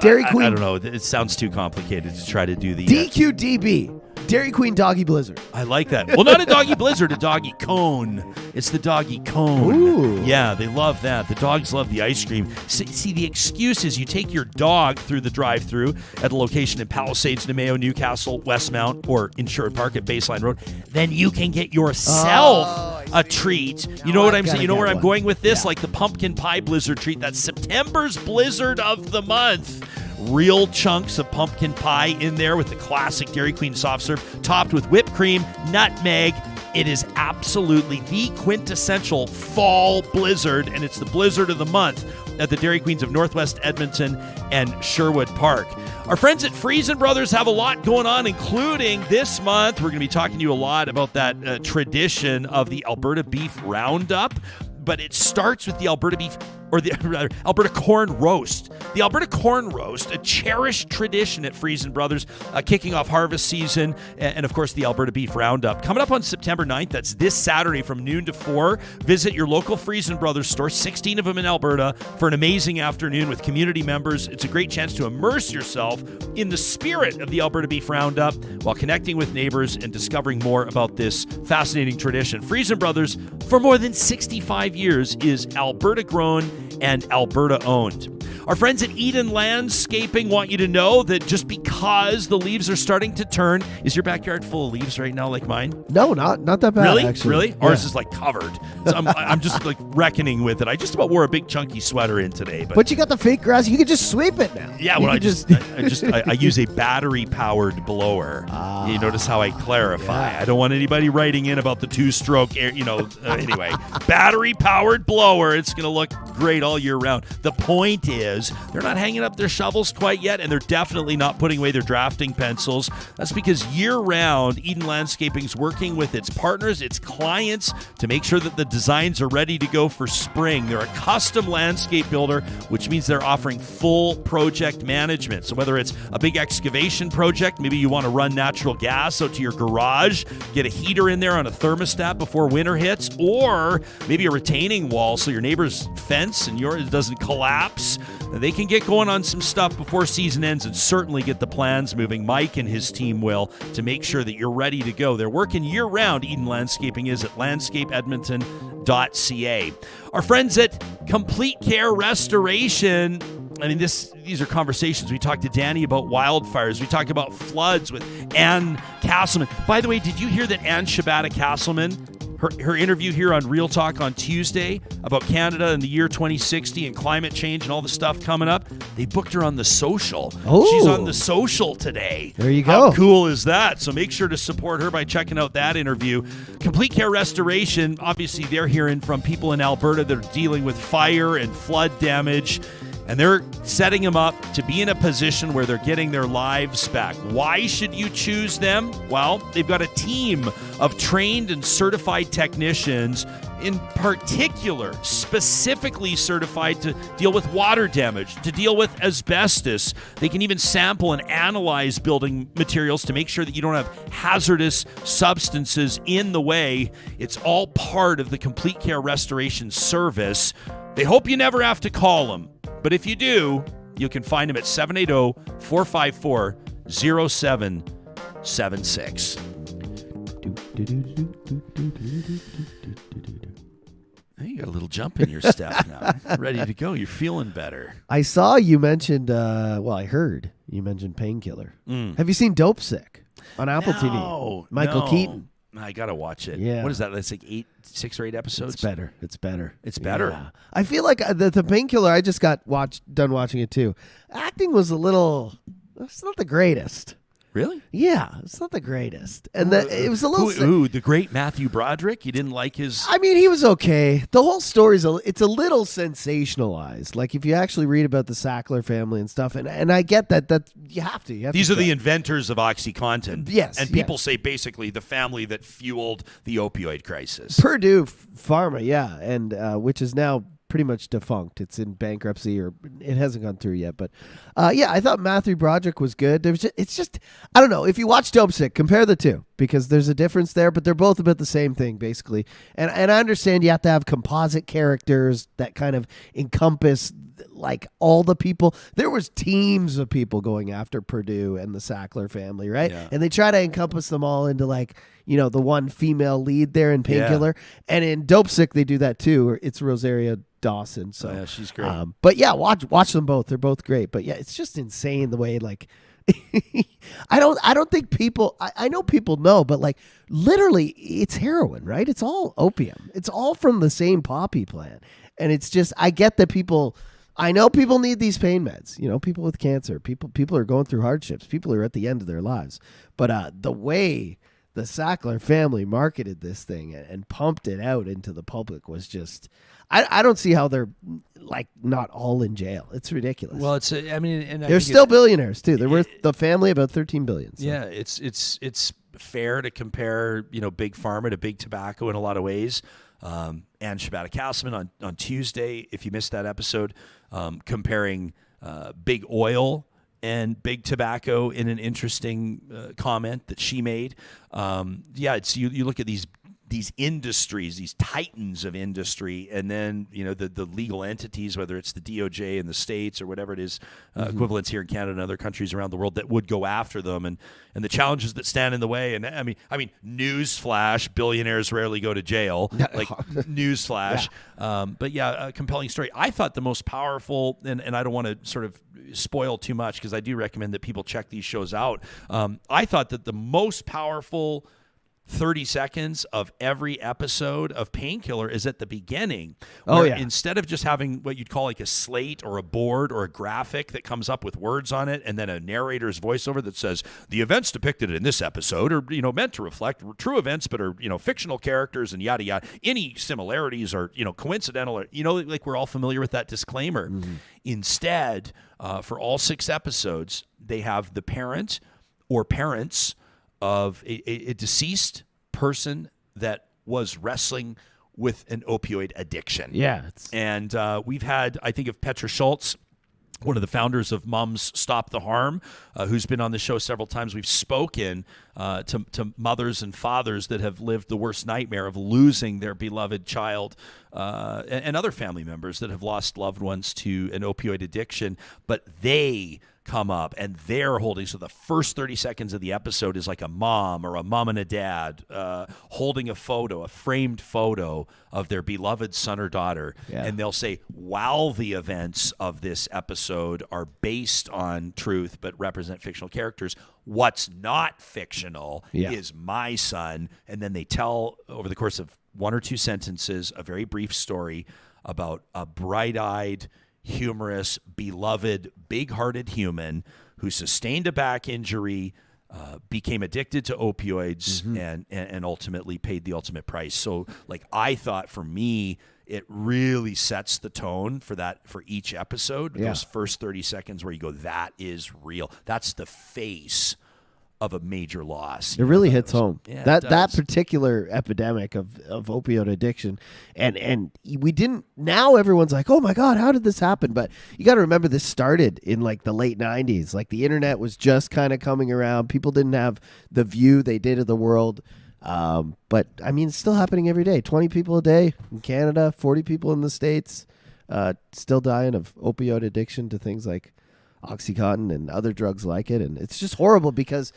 Dairy Queen.
I don't know. It sounds too complicated to try to do the
DQDB. Dairy Queen Doggy Blizzard.
I like that. Well, not a doggy blizzard, a doggy cone. It's the doggy cone.
Ooh.
Yeah, they love that. The dogs love the ice cream. See, the excuse is you take your dog through the drive-thru at a location in Palisades, Nemeo, Newcastle, Westmount, or in Sherwood Park at Baseline Road. Then you can get yourself a treat. You know what I'm saying? You know where I'm going with this? Yeah. Like the pumpkin pie blizzard treat. That's September's blizzard of the month. Real chunks of pumpkin pie in there with the classic Dairy Queen soft serve, topped with whipped cream, nutmeg. It is absolutely the quintessential fall blizzard, and it's the blizzard of the month at the Dairy Queens of Northwest Edmonton and Sherwood Park. Our friends at Friesen Brothers have a lot going on, including this month. We're going to be talking to you a lot about that tradition of the Alberta Beef Roundup, but it starts with the Alberta Beef, or rather, Alberta Corn Roast. The Alberta Corn Roast, a cherished tradition at Friesen Brothers, kicking off harvest season, and of course the Alberta Beef Roundup. Coming up on September 9th, that's this Saturday from noon to 4. Visit your local Friesen Brothers store, 16 of them in Alberta, for an amazing afternoon with community members. It's a great chance to immerse yourself in the spirit of the Alberta Beef Roundup while connecting with neighbors and discovering more about this fascinating tradition. Friesen Brothers, for more than 65 years, is Alberta grown and Alberta owned. Our friends at Eden Landscaping want you to know that just because the leaves are starting to turn, is your backyard full of leaves right now like mine?
No, not that bad.
Really?
Actually.
Really?
Yeah.
Ours is like covered. So I'm just like reckoning with it. I just about wore a big chunky sweater in today,
But you got the fake grass. You can just sweep it now.
yeah,
You
well,
can
I use a battery-powered blower. You notice how I clarify.
Yeah.
I don't want anybody writing in about the two-stroke air, anyway. Battery-powered blower. It's going to look great all year round. The point is, they're not hanging up their shovels quite yet, and they're definitely not putting away their drafting pencils. That's because year-round, Eden Landscaping's working with its partners, its clients, to make sure that the designs are ready to go for spring. They're a custom landscape builder, which means they're offering full project management. So whether it's a big excavation project, maybe you want to run natural gas out to your garage, get a heater in there on a thermostat before winter hits, or maybe a retaining wall so your neighbor's fence and yours doesn't collapse, they can get going on some stuff before season ends and certainly get the plans moving. Mike and his team will, to make sure that you're ready to go. They're working year-round. Eden Landscaping is at landscapeedmonton.ca. Our friends at Complete Care Restoration, I mean, these are conversations. We talked to Dani about wildfires. We talked about floods with Ann Castleman. By the way, did you hear that Ann Castleman, her interview here on Real Talk on Tuesday about Canada and the year 2060 and climate change and all the stuff coming up, they booked her on The Social.
Oh.
She's on The Social today.
There you go.
How cool is that? So make sure to support her by checking out that interview. Complete Care Restoration, obviously they're hearing from people in Alberta that are dealing with fire and flood damage, and they're setting them up to be in a position where they're getting their lives back. Why should you choose them? Well, they've got a team of trained and certified technicians, in particular, specifically certified to deal with water damage, to deal with asbestos. They can even sample and analyze building materials to make sure that you don't have hazardous substances in the way. It's all part of the Complete Care Restoration service. They hope you never have to call them. But if you do, you can find them at 780-454-0776. You got a little jump in your step now. Ready to go. You're feeling better.
I saw you mentioned, I heard you mentioned Painkiller. Have you seen Dopesick on Apple TV? Michael Keaton.
I got to watch it.
Yeah.
What is that? That's like 6 or 8 episodes?
It's better. It's better.
Yeah.
I feel like the Painkiller, I just got done watching it too. Acting was it's not the greatest.
Really?
Yeah, it's not the greatest. And it was a little...
the great Matthew Broderick? You didn't like his...
I mean, he was okay. The whole story's it's a little sensationalized. Like, if you actually read about the Sackler family and stuff, and I get that you have to.
These are the inventors of OxyContin.
Yes.
And people say basically the family that fueled the opioid crisis.
Purdue Pharma, yeah, and which is now pretty much defunct. It's in bankruptcy, or it hasn't gone through yet. But I thought Matthew Broderick was good. It's just I don't know. If you watch Dopesick, compare the two, because there's a difference there, but they're both about the same thing basically. And I understand you have to have composite characters that kind of encompass like all the people. There was teams of people going after Purdue and the Sackler family, right?
Yeah.
And they try to encompass them all into the one female lead there in Painkiller. Yeah. And in Dopesick they do that too. It's Rosaria Dawson. So
yeah, she's great.
But yeah, watch them both. They're both great. But yeah, it's just insane the way I don't think people I know people know, but literally it's heroin, right? It's all opium. It's all from the same poppy plant. And it's just I get that I know people need these pain meds. People with cancer, people are going through hardships. People are at the end of their lives. But the way the Sackler family marketed this thing and pumped it out into the public was just, I don't see how they're not all in jail. It's ridiculous.
Well,
they're still billionaires too. They're worth the family about $13 billion. So.
Yeah, it's fair to compare, big pharma to big tobacco in a lot of ways. Ann Castleman on Tuesday, if you missed that episode, comparing big oil and big tobacco in an interesting comment that she made. You look at these these industries, these titans of industry, and then the legal entities, whether it's the DOJ in the States or whatever it is, equivalents here in Canada and other countries around the world that would go after them, and the challenges that stand in the way. And I mean, newsflash: billionaires rarely go to jail. Like newsflash. Yeah. But yeah, a compelling story. I thought the most powerful, and I don't want to sort of spoil too much because I do recommend that people check these shows out. I thought that the most powerful 30 seconds of every episode of Painkiller is at the beginning. Instead of just having what you'd call like a slate or a board or a graphic that comes up with words on it and then a narrator's voiceover that says the events depicted in this episode are meant to reflect true events but are fictional characters and yada yada, any similarities are coincidental, or like we're all familiar with that disclaimer. Instead, for all 6 episodes, they have the parent or parents of a deceased person that was wrestling with an opioid addiction.
Yeah.
And we've had, I think of Petra Schultz, one of the founders of Mums Stop the Harm, who's been on the show several times. We've spoken to mothers and fathers that have lived the worst nightmare of losing their beloved child, and other family members that have lost loved ones to an opioid addiction. But they come up and they're holding, so the first 30 seconds of the episode is like a mom or a mom and a dad holding a framed photo of their beloved son or daughter. Yeah. And they'll say, while the events of this episode are based on truth but represent fictional characters, what's not fictional is my son. And then they tell, over the course of 1 or 2 sentences, a very brief story about a bright-eyed, humorous, beloved, big-hearted human who sustained a back injury, became addicted to opioids, and ultimately paid the ultimate price. So, like, I thought for me, it really sets the tone for each episode. Yeah. Those first 30 seconds where you go, that is real. That's the face of a major loss.
It really hits home.
Yeah,
that particular epidemic of opioid addiction, and we didn't. Now everyone's like, "Oh my God, how did this happen?" But you got to remember, this started in like the late '90s. Like the internet was just kind of coming around. People didn't have the view they did of the world. But I mean, it's still happening every day. 20 people a day in Canada, 40 people in the States, still dying of opioid addiction to things like OxyContin and other drugs like it. And it's just horrible because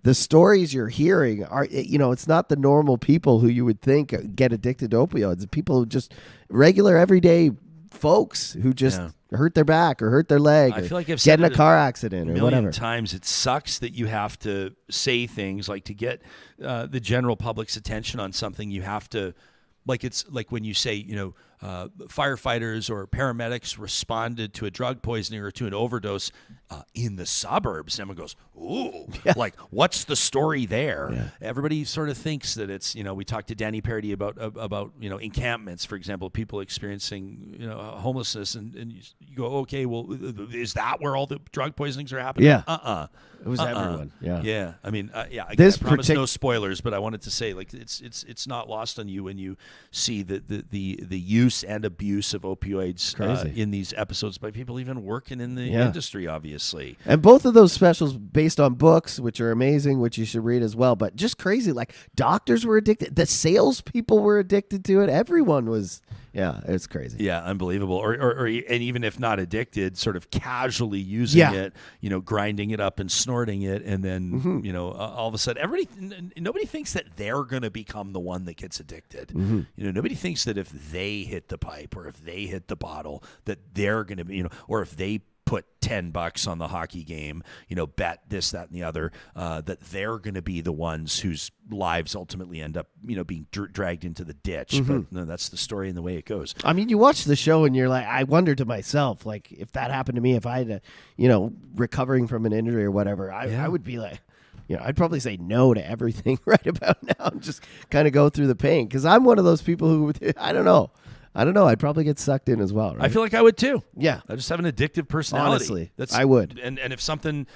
the stories you're hearing are, it's not the normal people who you would think get addicted to opioids. People who just regular everyday folks who just hurt their back or hurt their leg. I feel like I've get in a car accident or whatever.
Times it sucks that you have to say things like, to get the general public's attention on something, you have to, like, it's like when you say, firefighters or paramedics responded to a drug poisoning or to an overdose in the suburbs. Someone goes, ooh, like, what's the story there? Yeah. Everybody sort of thinks that it's, we talked to Dani Paradis about encampments, for example, people experiencing, homelessness, and you go, okay, well, is that where all the drug poisonings are happening?
Yeah. It was everyone. Yeah.
Yeah. I mean, I promise no spoilers, but I wanted to say, like, it's not lost on you when you see the use and abuse of opioids in these episodes by people even working in the industry, obviously.
And both of those specials based on books, which are amazing, which you should read as well. But just crazy, like doctors were addicted, the salespeople were addicted to it. Everyone was. Yeah, it's crazy.
Yeah, unbelievable. Or and even if not addicted, sort of casually using it, grinding it up and snorting it, and then all of a sudden, nobody thinks that they're going to become the one that gets addicted. Nobody thinks that if they hit the pipe or if they hit the bottle, that they're going to be, or if they put $10 on the hockey game, bet this, that, and the other, that they're going to be the ones whose lives ultimately end up, being dragged into the ditch. But no, that's the story and the way it goes.
I mean, you watch the show and you're like, I wonder to myself, like, if that happened to me, if I had to, recovering from an injury or whatever, I would be like, I'd probably say no to everything right about now and just kind of go through the pain. Because I'm one of those people who, I don't know. I'd probably get sucked in as well. Right?
I feel like I would too.
Yeah.
I just have an addictive personality.
Honestly, I would.
And if something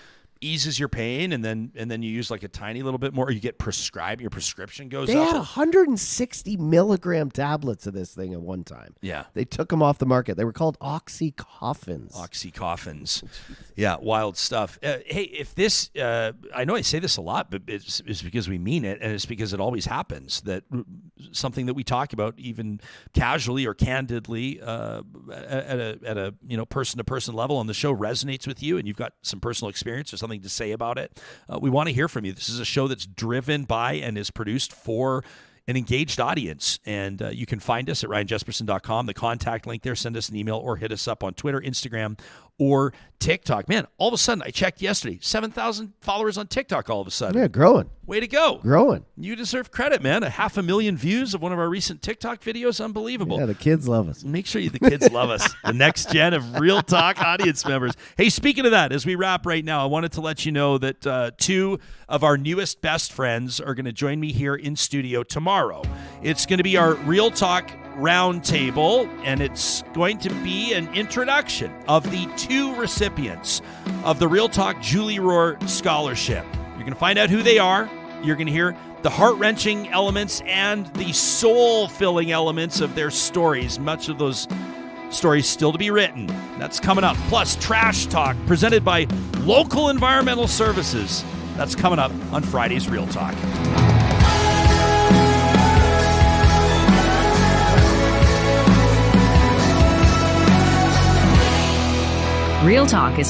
eases your pain, and then you use like a tiny little bit more. You get prescribed. Your prescription goes
They
up.
had 160 milligram tablets of this thing at one time.
Yeah.
They took them off the market. They were called oxycoffins.
Oxycoffins. Yeah, wild stuff. Hey, if this, I know I say this a lot, but it's because we mean it, and it's because it always happens that something that we talk about, even casually or candidly, at a person-to-person level on the show resonates with you, and you've got some personal experience or something to say about it. We want to hear from you. This is a show that's driven by and is produced for an engaged audience. And you can find us at ryanjesperson.com, the contact link there. Send us an email or hit us up on Twitter, Instagram, or TikTok. Man, all of a sudden, I checked yesterday, 7,000 followers on TikTok all of a sudden.
Yeah, growing.
Way to go.
Growing.
You deserve credit, man. 500,000 views of one of our recent TikTok videos. Unbelievable.
Yeah, the kids love us.
Make sure the kids love us. The next gen of Real Talk audience members. Hey, speaking of that, as we wrap right now, I wanted to let you know that 2 of our newest best friends are going to join me here in studio tomorrow. It's going to be our Real Talk Roundtable, and it's going to be an introduction of the 2 recipients of the Real Talk Julie Rohr Scholarship. You're going to find out who they are. You're going to hear the heart-wrenching elements and the soul-filling elements of their stories. Much of those stories still to be written. That's coming up. Plus, Trash Talk, presented by Local Environmental Services. That's coming up on Friday's Real Talk.
Real Talk is